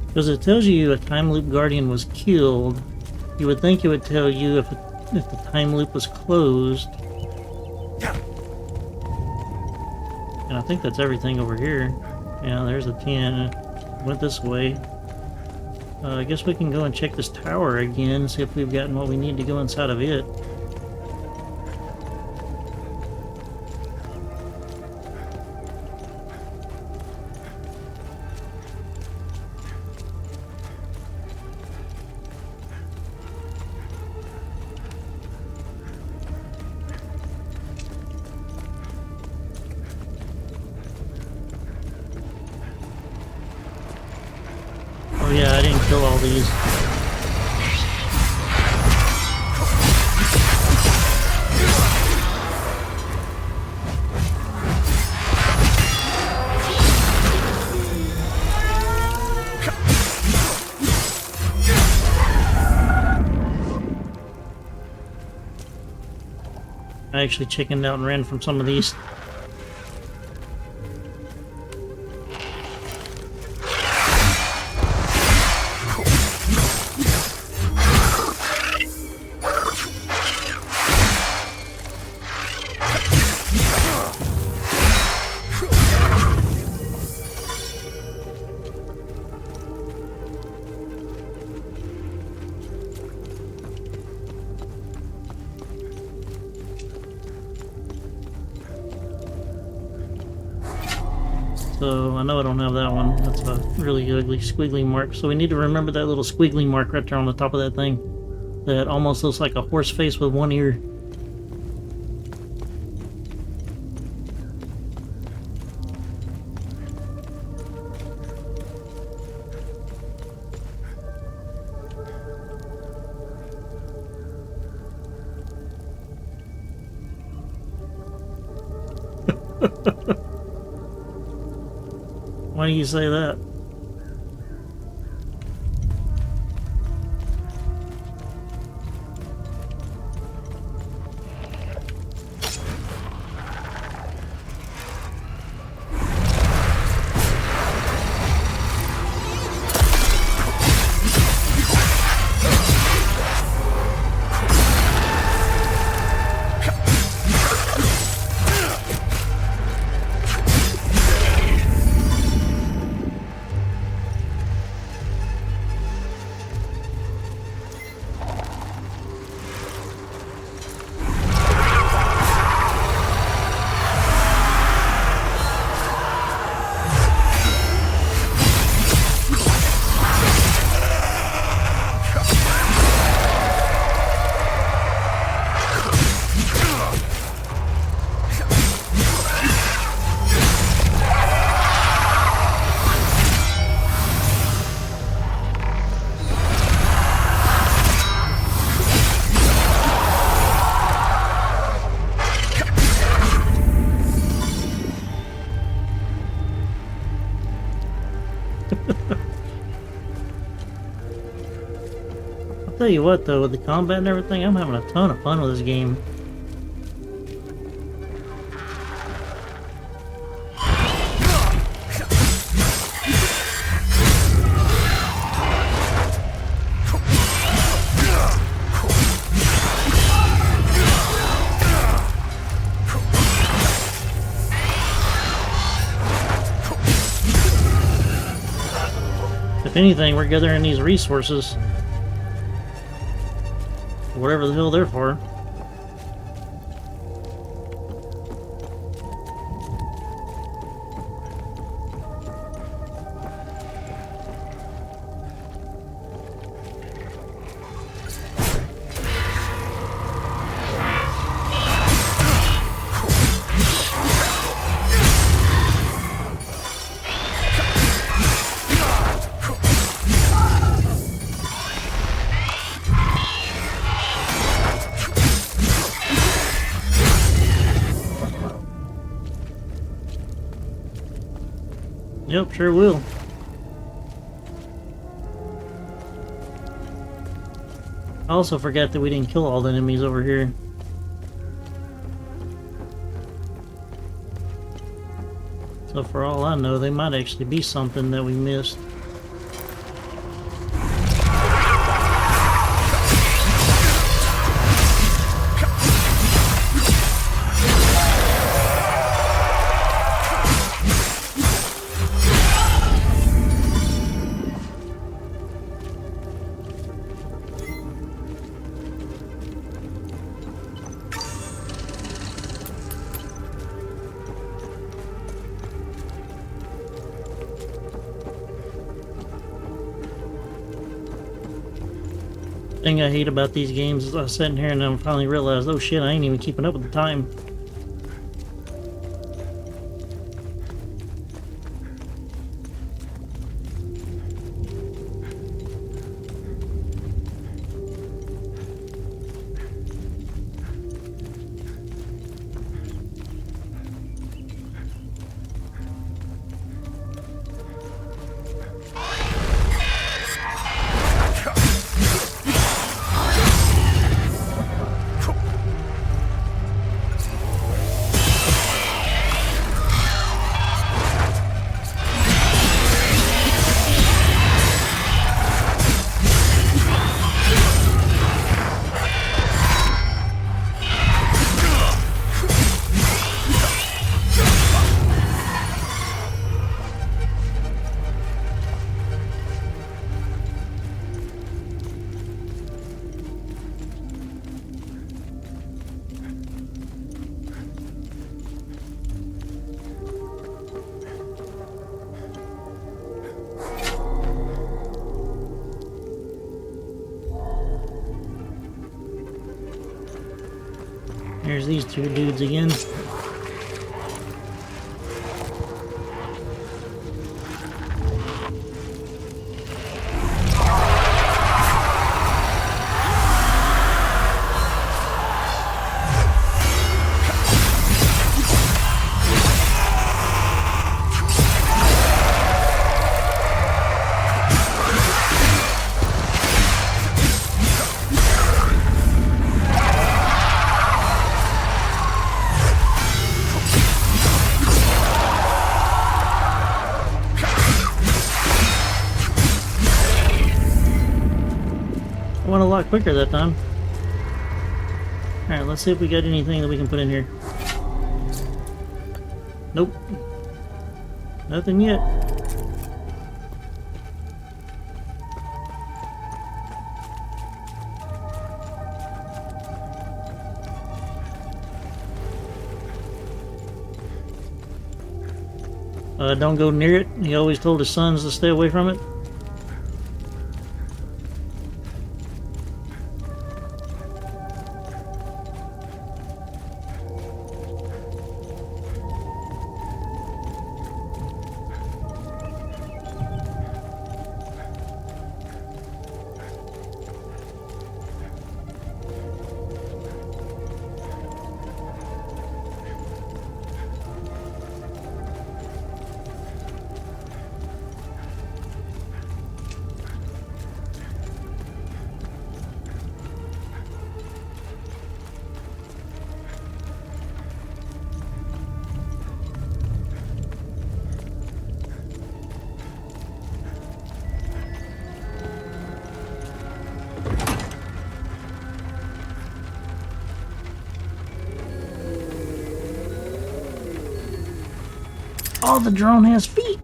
Because it tells you a time loop guardian was killed. You would think it would tell you if the time loop was closed. And I think that's everything over here. Yeah, there's the 10. Went this way. I guess we can go and check this tower again, see if we've gotten what we need to go inside of it. Oh yeah, I didn't kill all these. I actually chickened out and ran from some of these. So I know I don't have that one. That's a really ugly squiggly mark. So we need to remember that little squiggly mark right there on the top of that thing. That almost looks like a horse face with one ear. Why do you say that? I'll tell you what though, with the combat and everything, I'm having a ton of fun with this game. If anything, we're gathering these resources. Whatever the hell they're for. Yep, sure will. I also forgot that we didn't kill all the enemies over here. So for all I know, they might actually be something that we missed. Thing I hate about these games is I was sitting here and I finally realized, oh shit, I ain't even keeping up with the time. There's these two dudes again. I went a lot quicker that time. Alright, let's see if we got anything that we can put in here. Nope. Nothing yet. Don't go near it. He always told his sons to stay away from it. Oh, the drone has feet!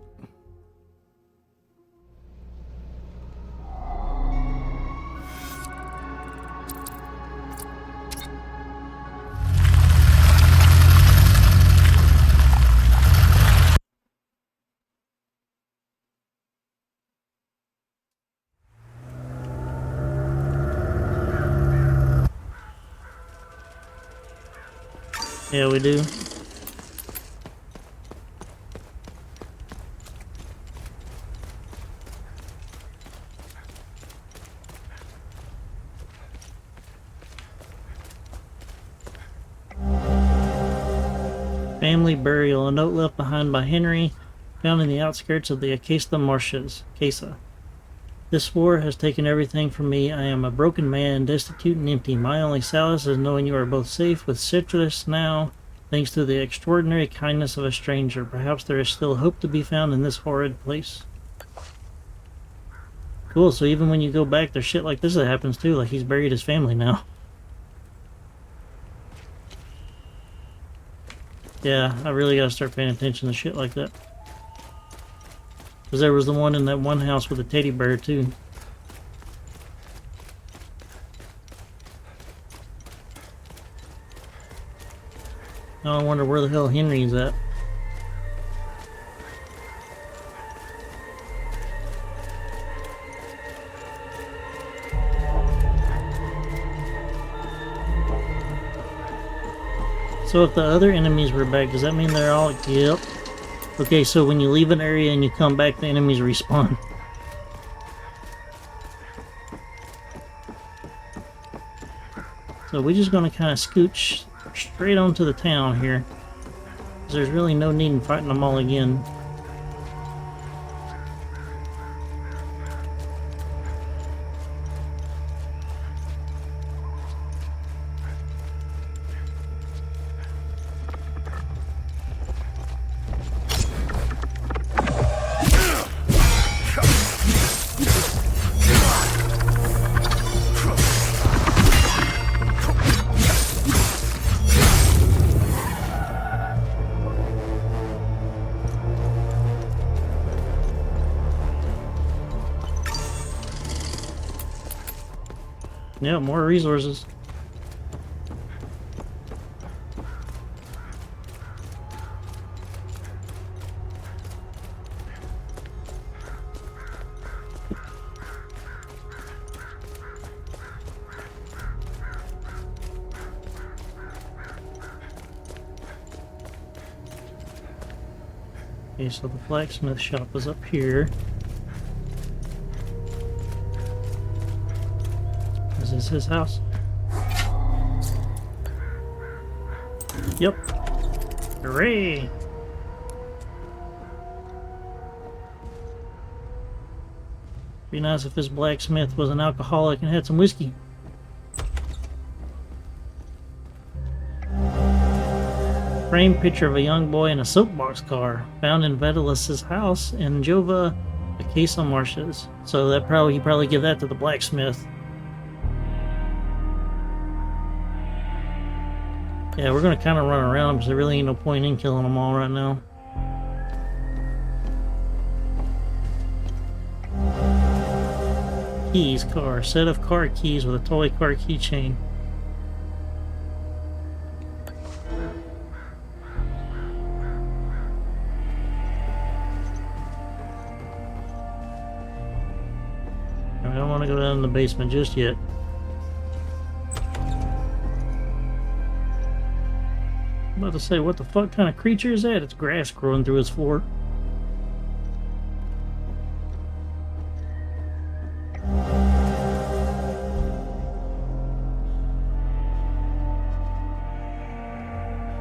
Yeah, we do. Family burial. A note left behind by Henry found in the outskirts of the Acacia marshes. Acacia. This war has taken everything from me. I am a broken man, destitute and empty. My only solace is knowing you are both safe with Citrus now, thanks to the extraordinary kindness of a stranger. Perhaps there is still hope to be found in this horrid place. Cool, so even when you go back, there's shit like this that happens too, like he's buried his family now. Yeah, I really gotta start paying attention to shit like that. Because there was the one in that one house with a teddy bear too. Now I wonder where the hell Henry's at. So if the other enemies were back, does that mean they're all... Yep. Okay, so when you leave an area and you come back, the enemies respawn. So we're just going to kind of scooch straight onto the town here. Because there's really no need in fighting them all again. Yeah, more resources. Okay, so the blacksmith shop is up here. Is this his house? Yep. Hooray! Be nice if this blacksmith was an alcoholic and had some whiskey. Framed picture of a young boy in a soapbox car found in Vitalis' house in Jova, Acacia marshes. So that he probably give that to the blacksmith. Yeah, we're gonna kind of run around because there really ain't no point in killing them all right now. Keys, car. Set of car keys with a toy car keychain. I don't want to go down in the basement just yet. I'm about to say, what the fuck kind of creature is that? It's grass growing through his floor.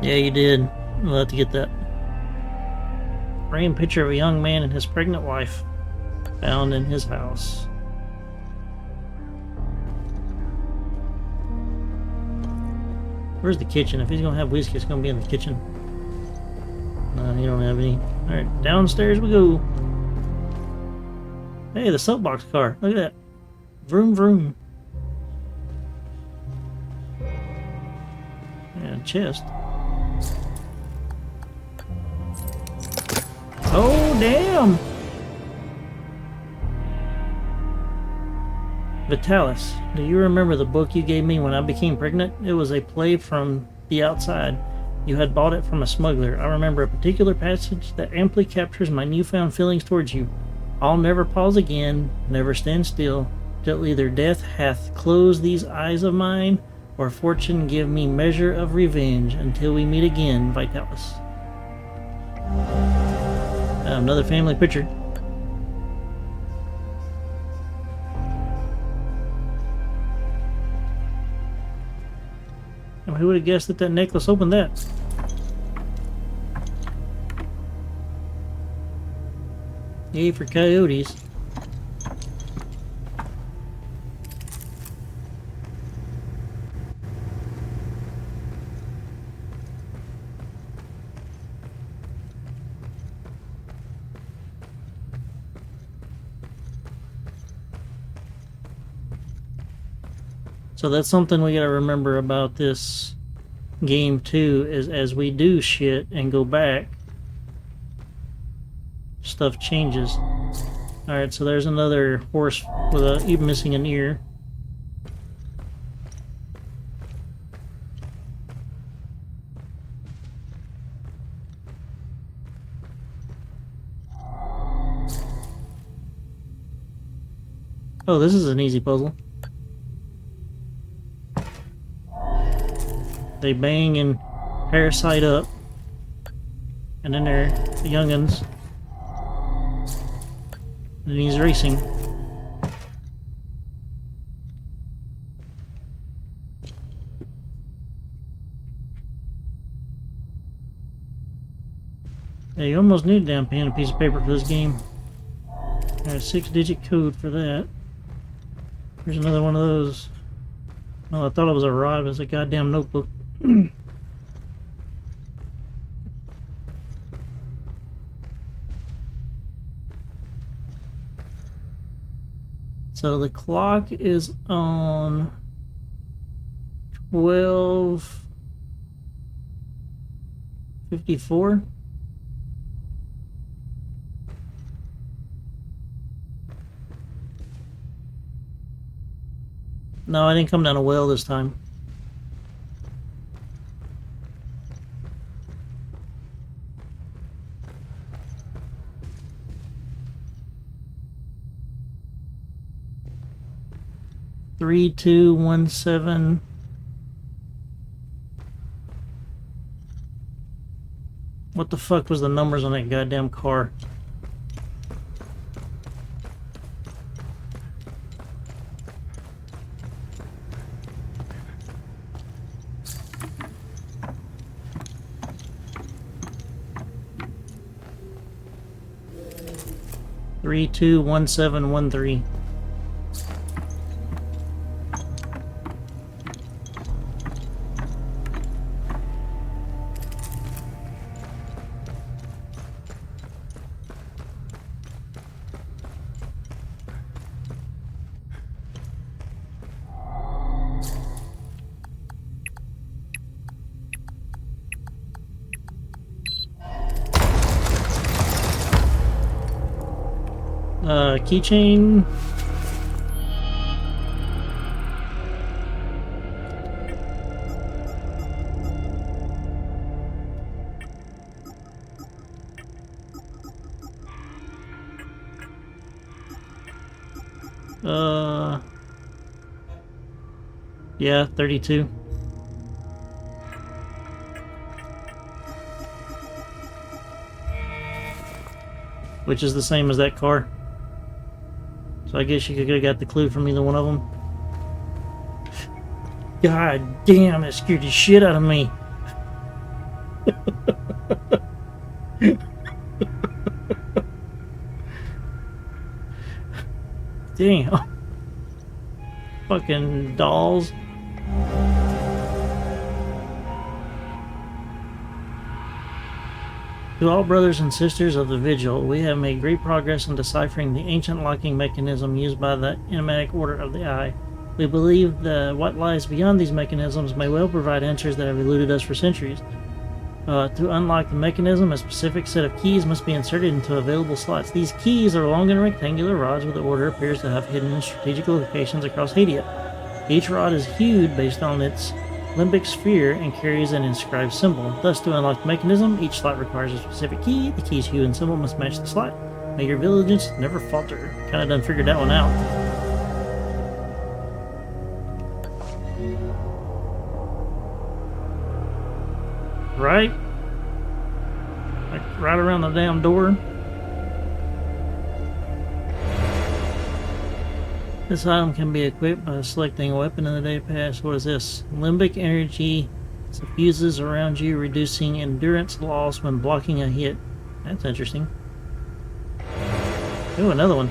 Yeah, you did. We'll have to get that. Framed picture of a young man and his pregnant wife found in his house. Where's the kitchen? If he's gonna have whiskey, it's gonna be in the kitchen. No, he don't have any. Alright, downstairs we go. Hey, the soapbox car. Look at that. Vroom vroom. And chest. Oh, damn! Vitalis, do you remember the book you gave me when I became pregnant? It was a play from the outside. You had bought it from a smuggler. I remember a particular passage that amply captures my newfound feelings towards you. I'll never pause again, never stand still, till either death hath closed these eyes of mine, or fortune give me measure of revenge, until we meet again, Vitalis. Another family picture. Who would have guessed that that necklace opened that? Yay for coyotes. So that's something we gotta remember about this game too, is as we do shit and go back, stuff changes. Alright, so there's another horse with a missing an ear. Oh, this is an easy puzzle. They bang and parasite up, and then they're the young'uns. And he's racing. Yeah, you almost need a damn pen and a piece of paper for this game. Got a 6-digit code for that. Here's another one of those. Well, I thought it was a rod, but it's a goddamn notebook. So the clock is on 12:54. No, I didn't come down a well this time. Three, 2, 1, 7. What the fuck was the numbers on that goddamn car? Three, 2, 1, 7, 1, 3. Keychain. Yeah, 32. Which is the same as that car. So I guess you could have got the clue from either one of them. God damn, that scared the shit out of me. Damn. Fucking dolls. To all brothers and sisters of the Vigil, we have made great progress in deciphering the ancient locking mechanism used by the Enigmatic Order of the Eye. We believe that what lies beyond these mechanisms may well provide answers that have eluded us for centuries. To unlock the mechanism, a specific set of keys must be inserted into available slots. These keys are long and rectangular rods with the Order appears to have hidden in strategic locations across Hadia. Each rod is hued based on its limbic sphere and carries an inscribed symbol. Thus, to unlock the mechanism, each slot requires a specific key. The key's hue and symbol must match the slot. May your diligence never falter. Kinda done figured that one out. Right? Like right around the damn door. This item can be equipped by selecting a weapon in the day pass. What is this? Limbic energy suffuses around you, reducing endurance loss when blocking a hit. That's interesting. Oh, another one.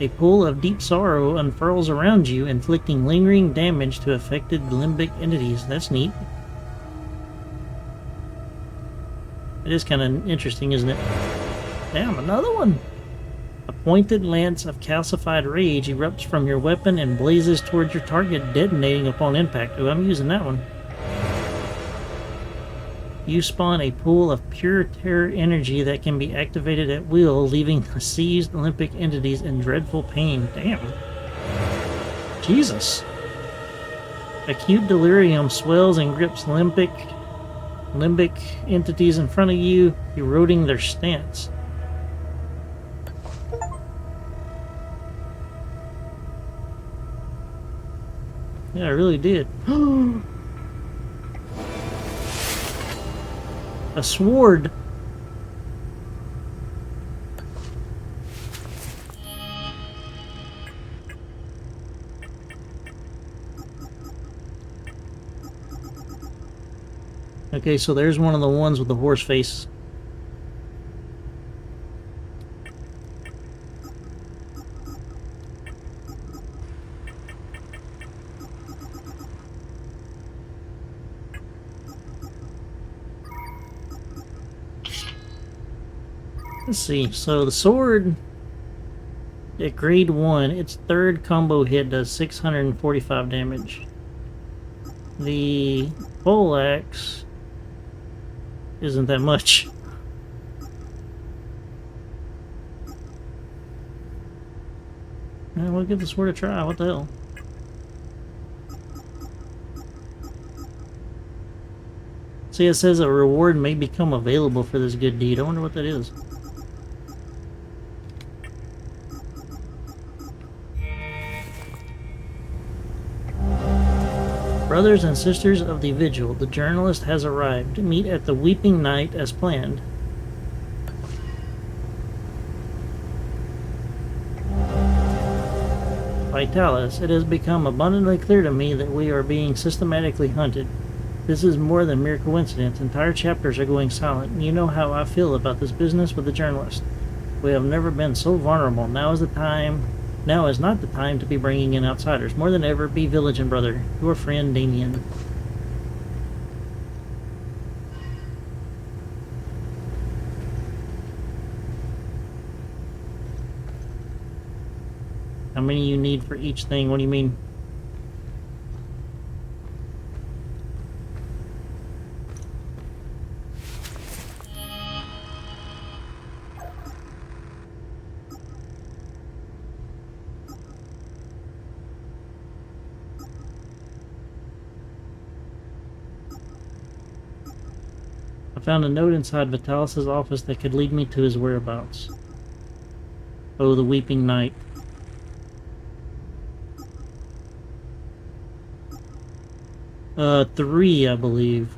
A pool of deep sorrow unfurls around you, inflicting lingering damage to affected limbic entities. That's neat. It is kind of interesting, isn't it? Damn, another one! A pointed lance of calcified rage erupts from your weapon and blazes towards your target, detonating upon impact. Oh, I'm using that one. You spawn a pool of pure terror energy that can be activated at will, leaving the seized Olympic entities in dreadful pain. Damn. Jesus. Acute delirium swells and grips limbic entities in front of you, eroding their stance. Yeah, I really did. A sword. Okay, so there's one of the ones with the horse face. Let's see, so the sword at grade 1, its third combo hit does 645 damage. The poleaxe isn't that much. We'll give the sword a try, what the hell. See, it says a reward may become available for this good deed. I wonder what that is. Brothers and sisters of the Vigil, the journalist has arrived. Meet at the Weeping Night as planned. Vitalis, it has become abundantly clear to me that we are being systematically hunted. This is more than mere coincidence. Entire chapters are going silent. You know how I feel about this business with the journalist. We have never been so vulnerable. Now is not the time to be bringing in outsiders. More than ever, be vigilant, brother. Your friend, Damien. How many you need for each thing? What do you mean? I found a note inside Vitalis' office that could lead me to his whereabouts. Oh, the Weeping Night. Three, I believe.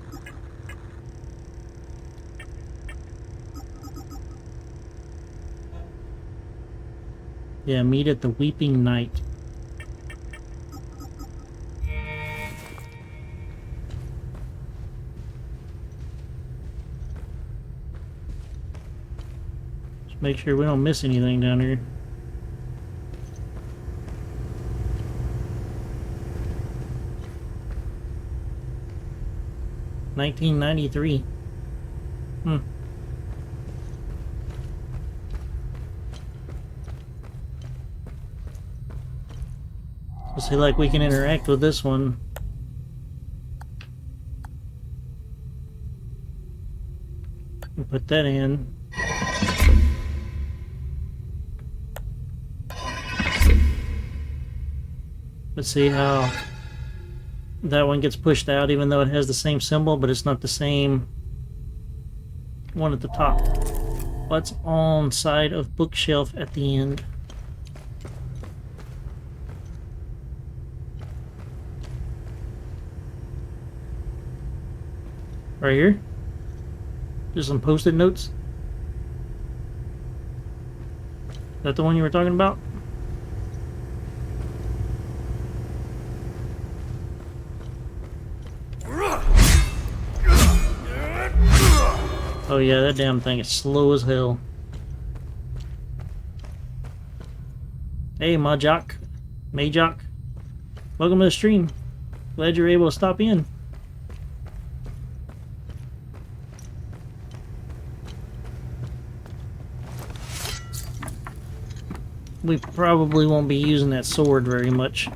Yeah, meet at the Weeping Night. Make sure we don't miss anything down here. $1993. So see, like, we can interact with this one. We'll put that in. Let's see how that one gets pushed out, even though it has the same symbol, but it's not the same one at the top. What's on side of bookshelf at the end? Right here? Just some post-it notes? Is that the one you were talking about? Oh yeah, that damn thing is slow as hell. Hey, Majok. Majok. Welcome to the stream. Glad you're able to stop in. We probably won't be using that sword very much.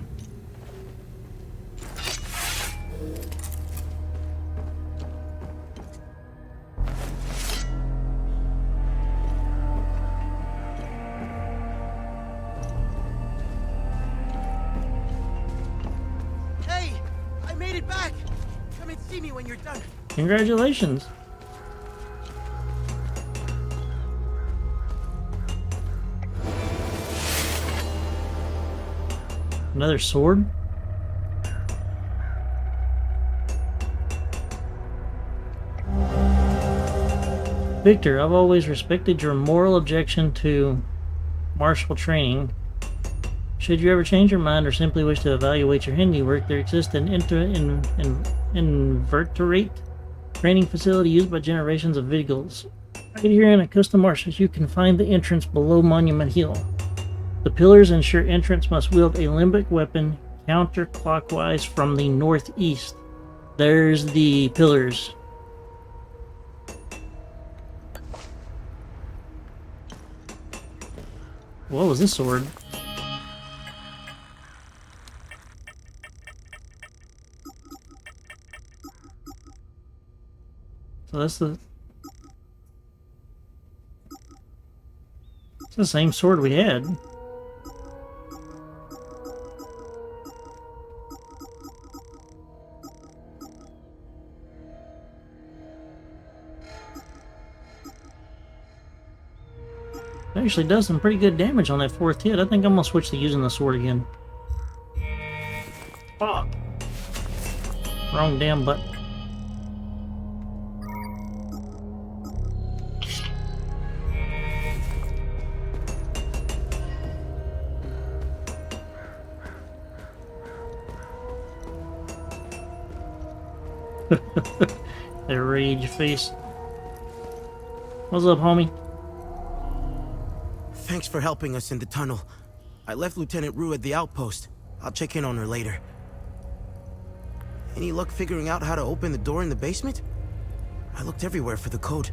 Hey! I made it back! Come and see me when you're done. Congratulations. Another sword? Victor, I've always respected your moral objection to martial training. Should you ever change your mind or simply wish to evaluate your handiwork, there exists an invertebrate training facility used by generations of Vigils. Right here in Acosta Marshes, you can find the entrance below Monument Hill. The pillars ensure entrants must wield a limbic weapon counterclockwise from the northeast. There's the pillars. What was this sword? So that's it's the same sword we had. It actually does some pretty good damage on that fourth hit. I think I'm gonna switch to using the sword again. Fuck. Wrong damn button. That rage face. What's up, homie? Thanks for helping us in the tunnel. I left Lieutenant Rue at the outpost. I'll check in on her later. Any luck figuring out how to open the door in the basement? I looked everywhere for the code.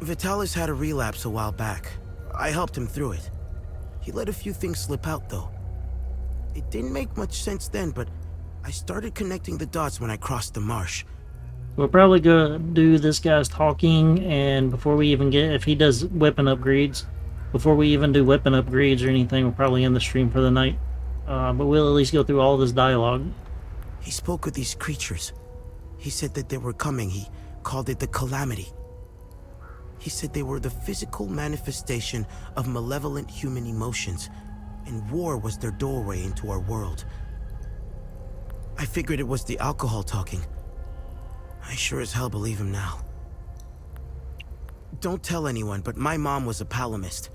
Vitalis had a relapse a while back. I helped him through it. He let a few things slip out, though. It didn't make much sense then, but I started connecting the dots when I crossed the marsh. We're probably gonna do this guy's talking, and before we even get, if he does weapon upgrades, before we even do weapon upgrades or anything, we'll probably end the stream for the night. But we'll at least go through all this dialogue. He spoke with these creatures. He said that they were coming. He called it the Calamity. He said they were the physical manifestation of malevolent human emotions, and war was their doorway into our world. I figured it was the alcohol talking. I sure as hell believe him now. Don't tell anyone, but my mom was a palamist.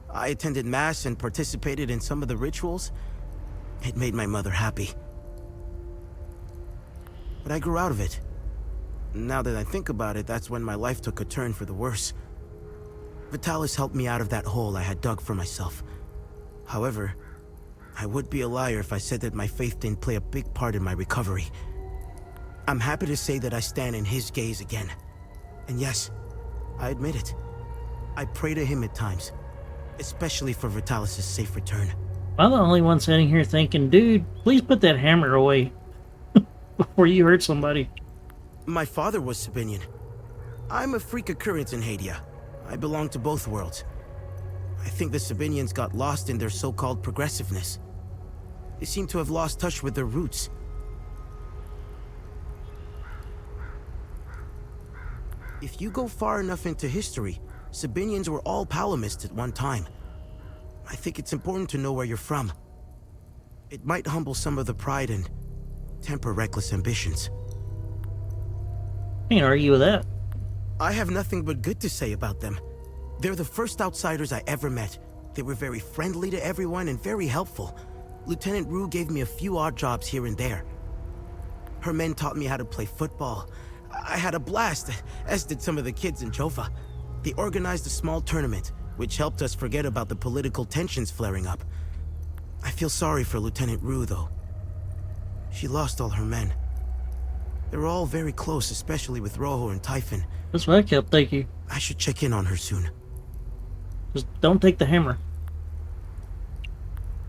I attended mass and participated in some of the rituals. It made my mother happy. But I grew out of it. Now that I think about it, that's when my life took a turn for the worse. Vitalis helped me out of that hole I had dug for myself. However, I would be a liar if I said that my faith didn't play a big part in my recovery. I'm happy to say that I stand in his gaze again. And yes, I admit it. I pray to him at times, especially for Vitalis' safe return. I'm the only one sitting here thinking, dude, please put that hammer away before you hurt somebody. My father was Sabinian. I'm a freak occurrence in Hadia. I belong to both worlds. I think the Sabinians got lost in their so-called progressiveness. They seem to have lost touch with their roots. If you go far enough into history, Sabinians were all palamists at one time. I think it's important to know where you're from. It might humble some of the pride and temper reckless ambitions. Can't argue with that. I have nothing but good to say about them. They're the first outsiders I ever met. They were very friendly to everyone and very helpful. Lieutenant Rue gave me a few odd jobs here and there. Her men taught me how to play football. I had a blast, as did some of the kids in Jova. They organized a small tournament, which helped us forget about the political tensions flaring up. I feel sorry for Lieutenant Rue, though. She lost all her men. They were all very close, especially with Rojo and Typhon. That's what I kept thinking. I should check in on her soon. Just don't take the hammer.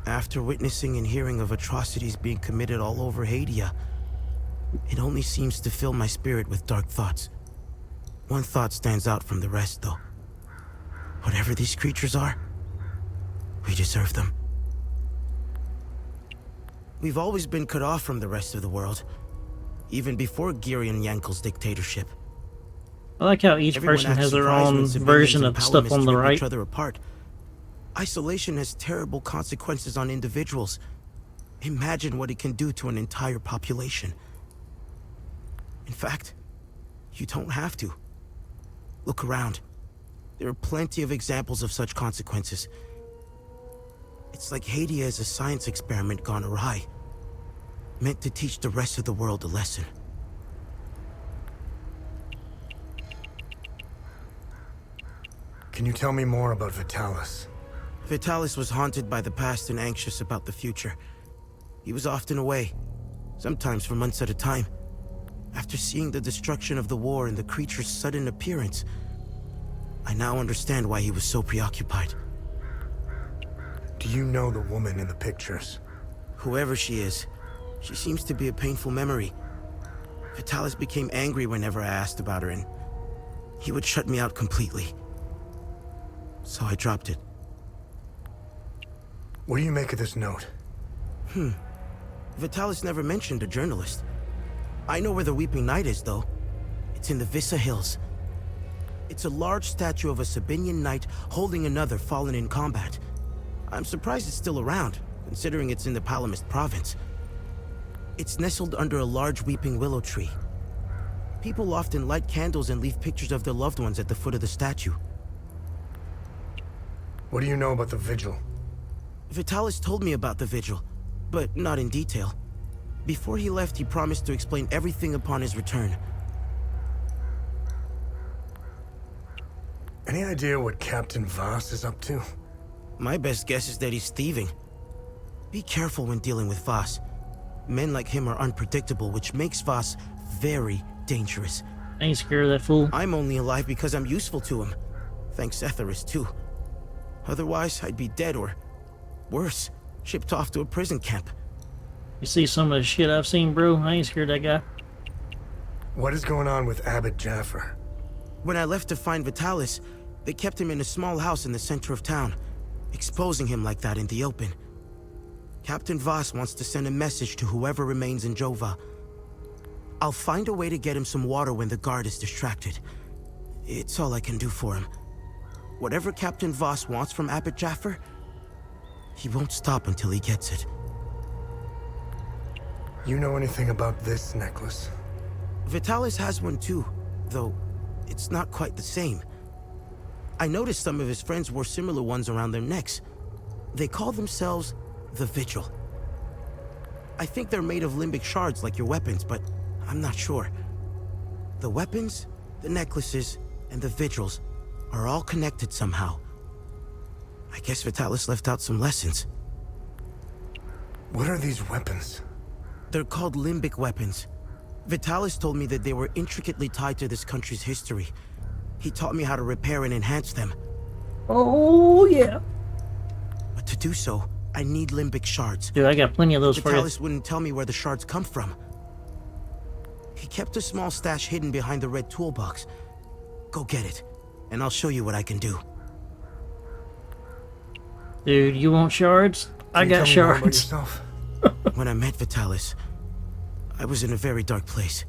After witnessing and hearing of atrocities being committed all over Hadia, it only seems to fill my spirit with dark thoughts. One thought stands out from the rest, though. Whatever these creatures are, we deserve them. We've always been cut off from the rest of the world, even before Girion Yankel's dictatorship. I like how each Everyone person acts has their surprised when own civilians version and of stuff on the Palamists rip right. each other apart. Isolation has terrible consequences on individuals. Imagine what it can do to an entire population. In fact, you don't have to. Look around. There are plenty of examples of such consequences. It's like Hadia is a science experiment gone awry, meant to teach the rest of the world a lesson. Can you tell me more about Vitalis? Vitalis was haunted by the past and anxious about the future. He was often away, sometimes for months at a time. After seeing the destruction of the war and the creature's sudden appearance, I now understand why he was so preoccupied. Do you know the woman in the pictures? Whoever she is, she seems to be a painful memory. Vitalis became angry whenever I asked about her, and he would shut me out completely. So I dropped it. What do you make of this note? Vitalis never mentioned a journalist. I know where the Weeping Knight is, though. It's in the Vissa Hills. It's a large statue of a Sabinian knight holding another fallen in combat. I'm surprised it's still around, considering it's in the Palamist province. It's nestled under a large weeping willow tree. People often light candles and leave pictures of their loved ones at the foot of the statue. What do you know about the Vigil? Vitalis told me about the Vigil, but not in detail. Before he left, he promised to explain everything upon his return. Any idea what Captain Voss is up to? My best guess is that he's thieving. Be careful when dealing with Voss. Men like him are unpredictable, which makes Voss very dangerous. I ain't scared of that fool. I'm only alive because I'm useful to him. Thanks Setharus, too. Otherwise, I'd be dead or, worse, shipped off to a prison camp. You see some of the shit I've seen, bro? I ain't scared of that guy. What is going on with Abbot Jaffer? When I left to find Vitalis, they kept him in a small house in the center of town, exposing him like that in the open. Captain Voss wants to send a message to whoever remains in Jova. I'll find a way to get him some water when the guard is distracted. It's all I can do for him. Whatever Captain Voss wants from Abbot Jaffer, he won't stop until he gets it. You know anything about this necklace? Vitalis has one too, though it's not quite the same. I noticed some of his friends wore similar ones around their necks. They call themselves the Vigil. I think they're made of limbic shards like your weapons, but I'm not sure. The weapons, the necklaces, and the Vigils are all connected somehow. I guess Vitalis left out some lessons. What are these weapons? They're called limbic weapons. Vitalis told me that they were intricately tied to this country's history. He taught me how to repair and enhance them. Oh, yeah. But to do so, I need limbic shards. Dude, I got plenty of those for you. Vitalis wouldn't tell me where the shards come from. He kept a small stash hidden behind the red toolbox. Go get it, and I'll show you what I can do. Dude, you want shards? I got Can you tell me more about shards. yourself? When I met Vitalis, I was in a very dark place.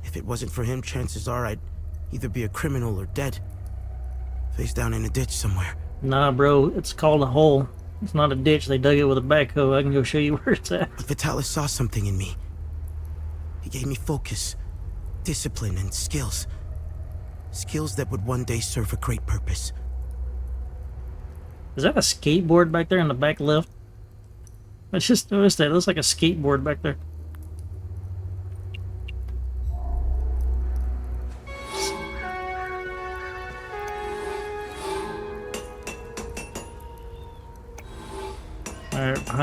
If it wasn't for him, chances are I'd either be a criminal or dead. Face down in a ditch somewhere. Nah, bro, it's called a hole. It's not a ditch. They dug it with a backhoe. I can go show you where it's at. But Vitalis saw something in me. He gave me focus, discipline, and skills. Skills that would one day serve a great purpose. Is that a skateboard back there in the back left? I just noticed that. It looks like a skateboard back there.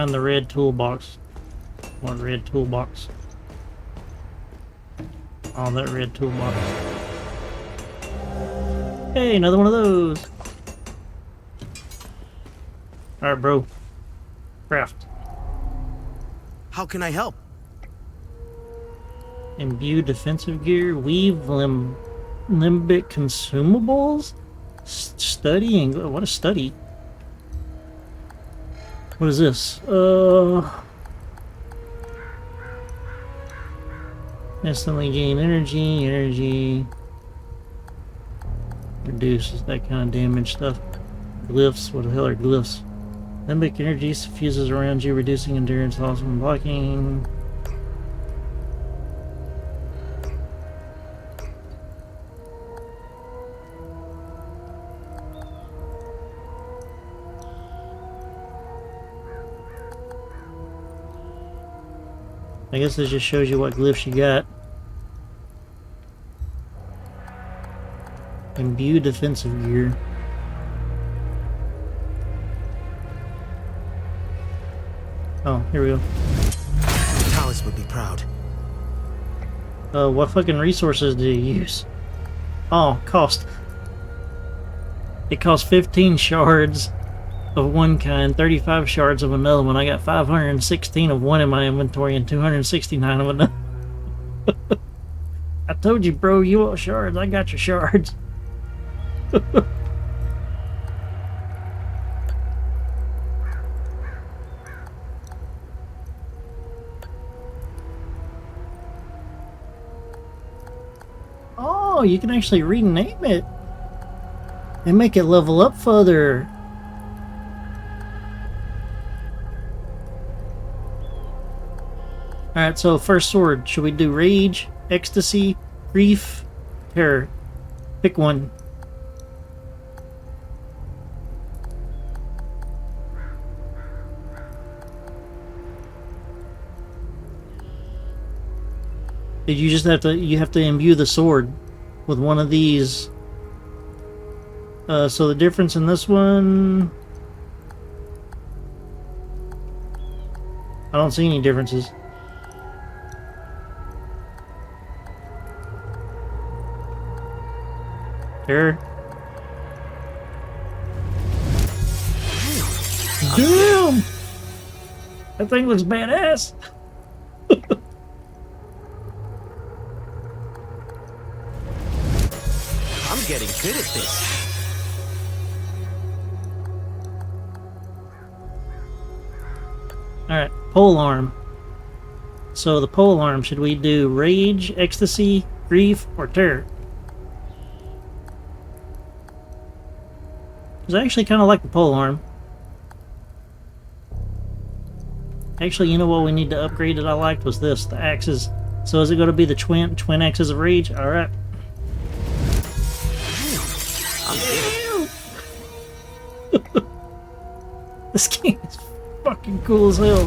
behind the red toolbox. What red toolbox? Oh, that red toolbox. Hey, another one of those. Alright, bro. Craft. How can I help? Imbue defensive gear. Weave limbic consumables. Studying. What a study. What is this? Instantly gain energy. Reduces that kind of damage stuff. Glyphs. What the hell are glyphs? Limbic energy suffuses around you, reducing endurance loss when blocking. I guess this just shows you what glyphs you got. Imbue defensive gear. Oh, here we go. Talis would be proud. What fucking resources do you use? Oh, cost. It costs 15 shards of one kind, 35 shards of another one. I got 516 of one in my inventory and 269 of another. I told you, bro, you want shards. I got your shards. Oh, you can actually rename it and make it level up further. Alright, so first sword. Should we do Rage, Ecstasy, Grief, Terror? Pick one. Did you just have to imbue the sword with one of these. So the difference in this one, I don't see any differences. Here. Damn! That thing looks badass. I'm getting good at this. Alright, pole arm. So the pole arm, should we do Rage, Ecstasy, Grief, or Terror? Because I actually kind of like the pole arm. Actually, you know what we need to upgrade that I liked was this, the axes. So is it going to be the twin axes of Rage? Alright. This game is fucking cool as hell.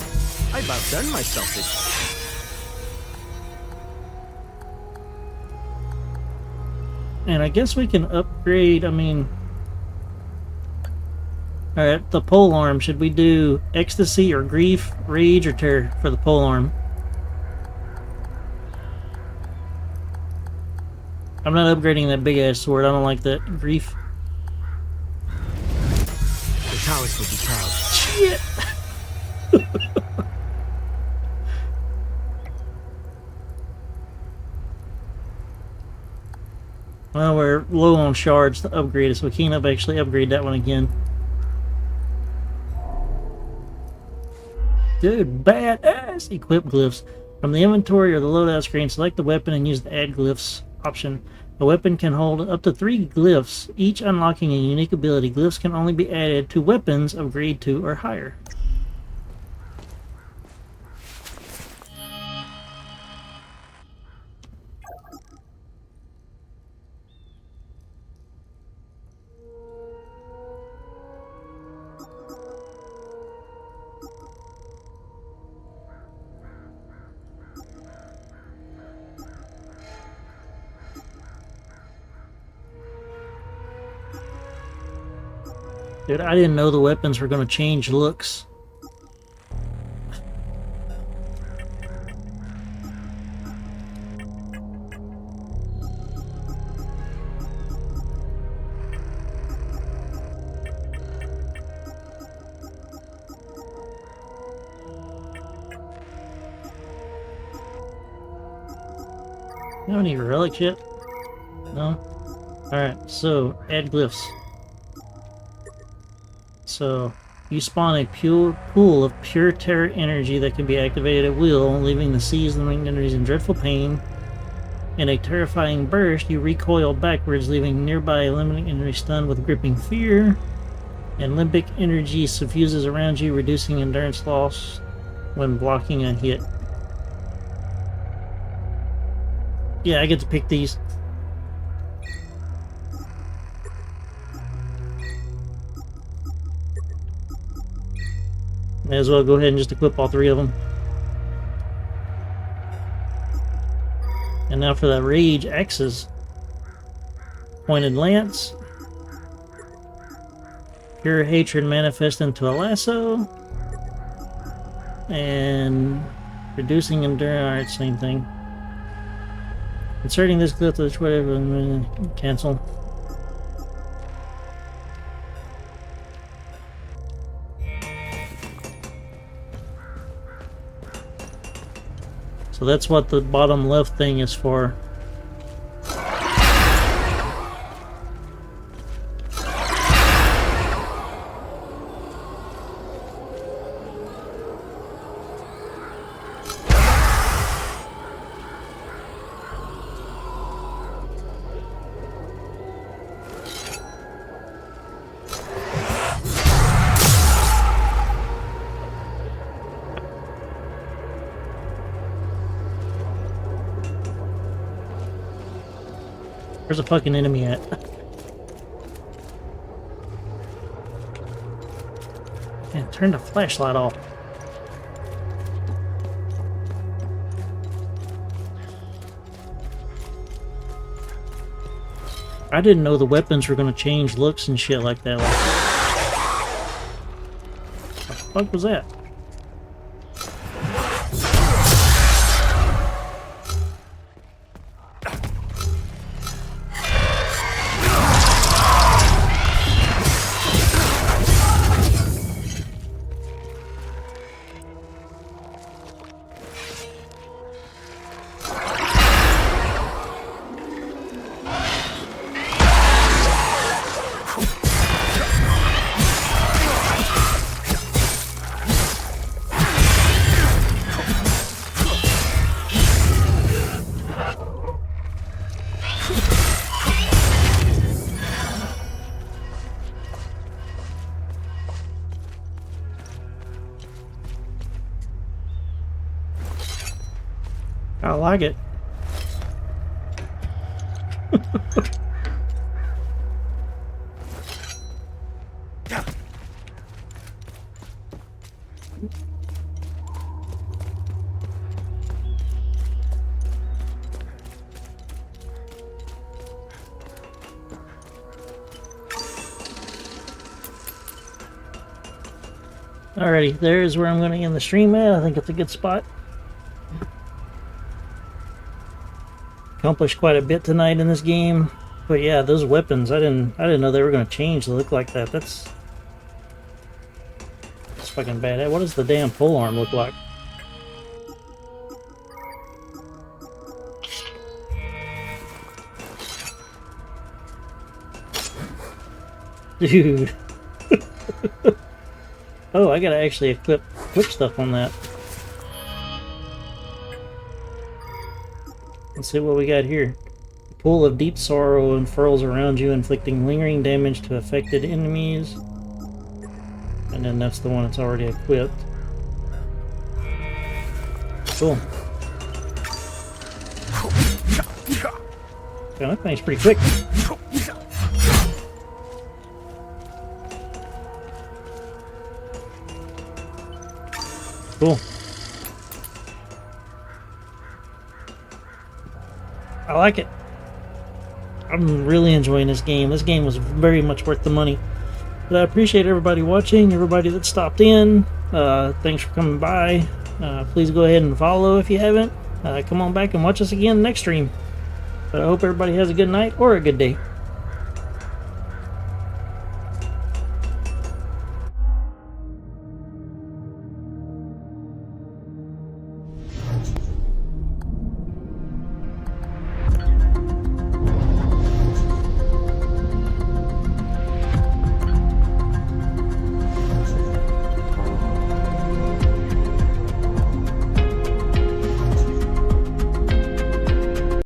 I've outdone myself this. And I guess we can upgrade, I mean... Alright, the pole arm. Should we do Ecstasy or Grief, Rage, or Terror for the pole arm? I'm not upgrading that big ass sword. I don't like that. Grief. The Taoist would be proud. Shit! Well, we're low on shards to upgrade it, so we can't actually upgrade that one again. Dude, badass! Equip glyphs. From the inventory or the loadout screen, select the weapon and use the add glyphs option. A weapon can hold up to 3 glyphs, each unlocking a unique ability. Glyphs can only be added to weapons of grade 2 or higher. Dude, I didn't know the weapons were going to change looks. You have any relic yet? No? Alright, so add glyphs. So you spawn a pure pool of pure terror energy that can be activated at will, leaving the seas and winged enemies in dreadful pain. In a terrifying burst, you recoil backwards, leaving nearby limiting enemies stunned with gripping fear. And limbic energy suffuses around you, reducing endurance loss when blocking a hit. Yeah, I get to pick these. May as well go ahead and just equip all 3 of them. And now for the rage axes. Pointed lance. Pure hatred manifest into a lasso. And reducing endurance, alright, same thing. Inserting this glyph to whatever, cancel. So that's what the bottom left thing is for. Where's the fucking enemy at? And turn the flashlight off. I didn't know the weapons were gonna change looks and shit like that. What the fuck was that? I like it. Alrighty, there's where I'm going to end the stream at. I think it's a good spot. Accomplished quite a bit tonight in this game, but yeah, those weapons, I didn't know they were going to change to look like that. That's fucking bad. What does the damn polearm look like? Dude. Oh, I gotta actually equip stuff on that. Let's see what we got here. A pool of deep sorrow unfurls around you, inflicting lingering damage to affected enemies. And then that's the one that's already equipped. Cool. Yeah, that thing's pretty quick. Cool. I like it. I'm really enjoying this game. This game was very much worth the money. But I appreciate everybody watching, everybody that stopped in. Thanks for coming by. Please go ahead and follow if you haven't. Come on back and watch us again next stream. But I hope everybody has a good night or a good day.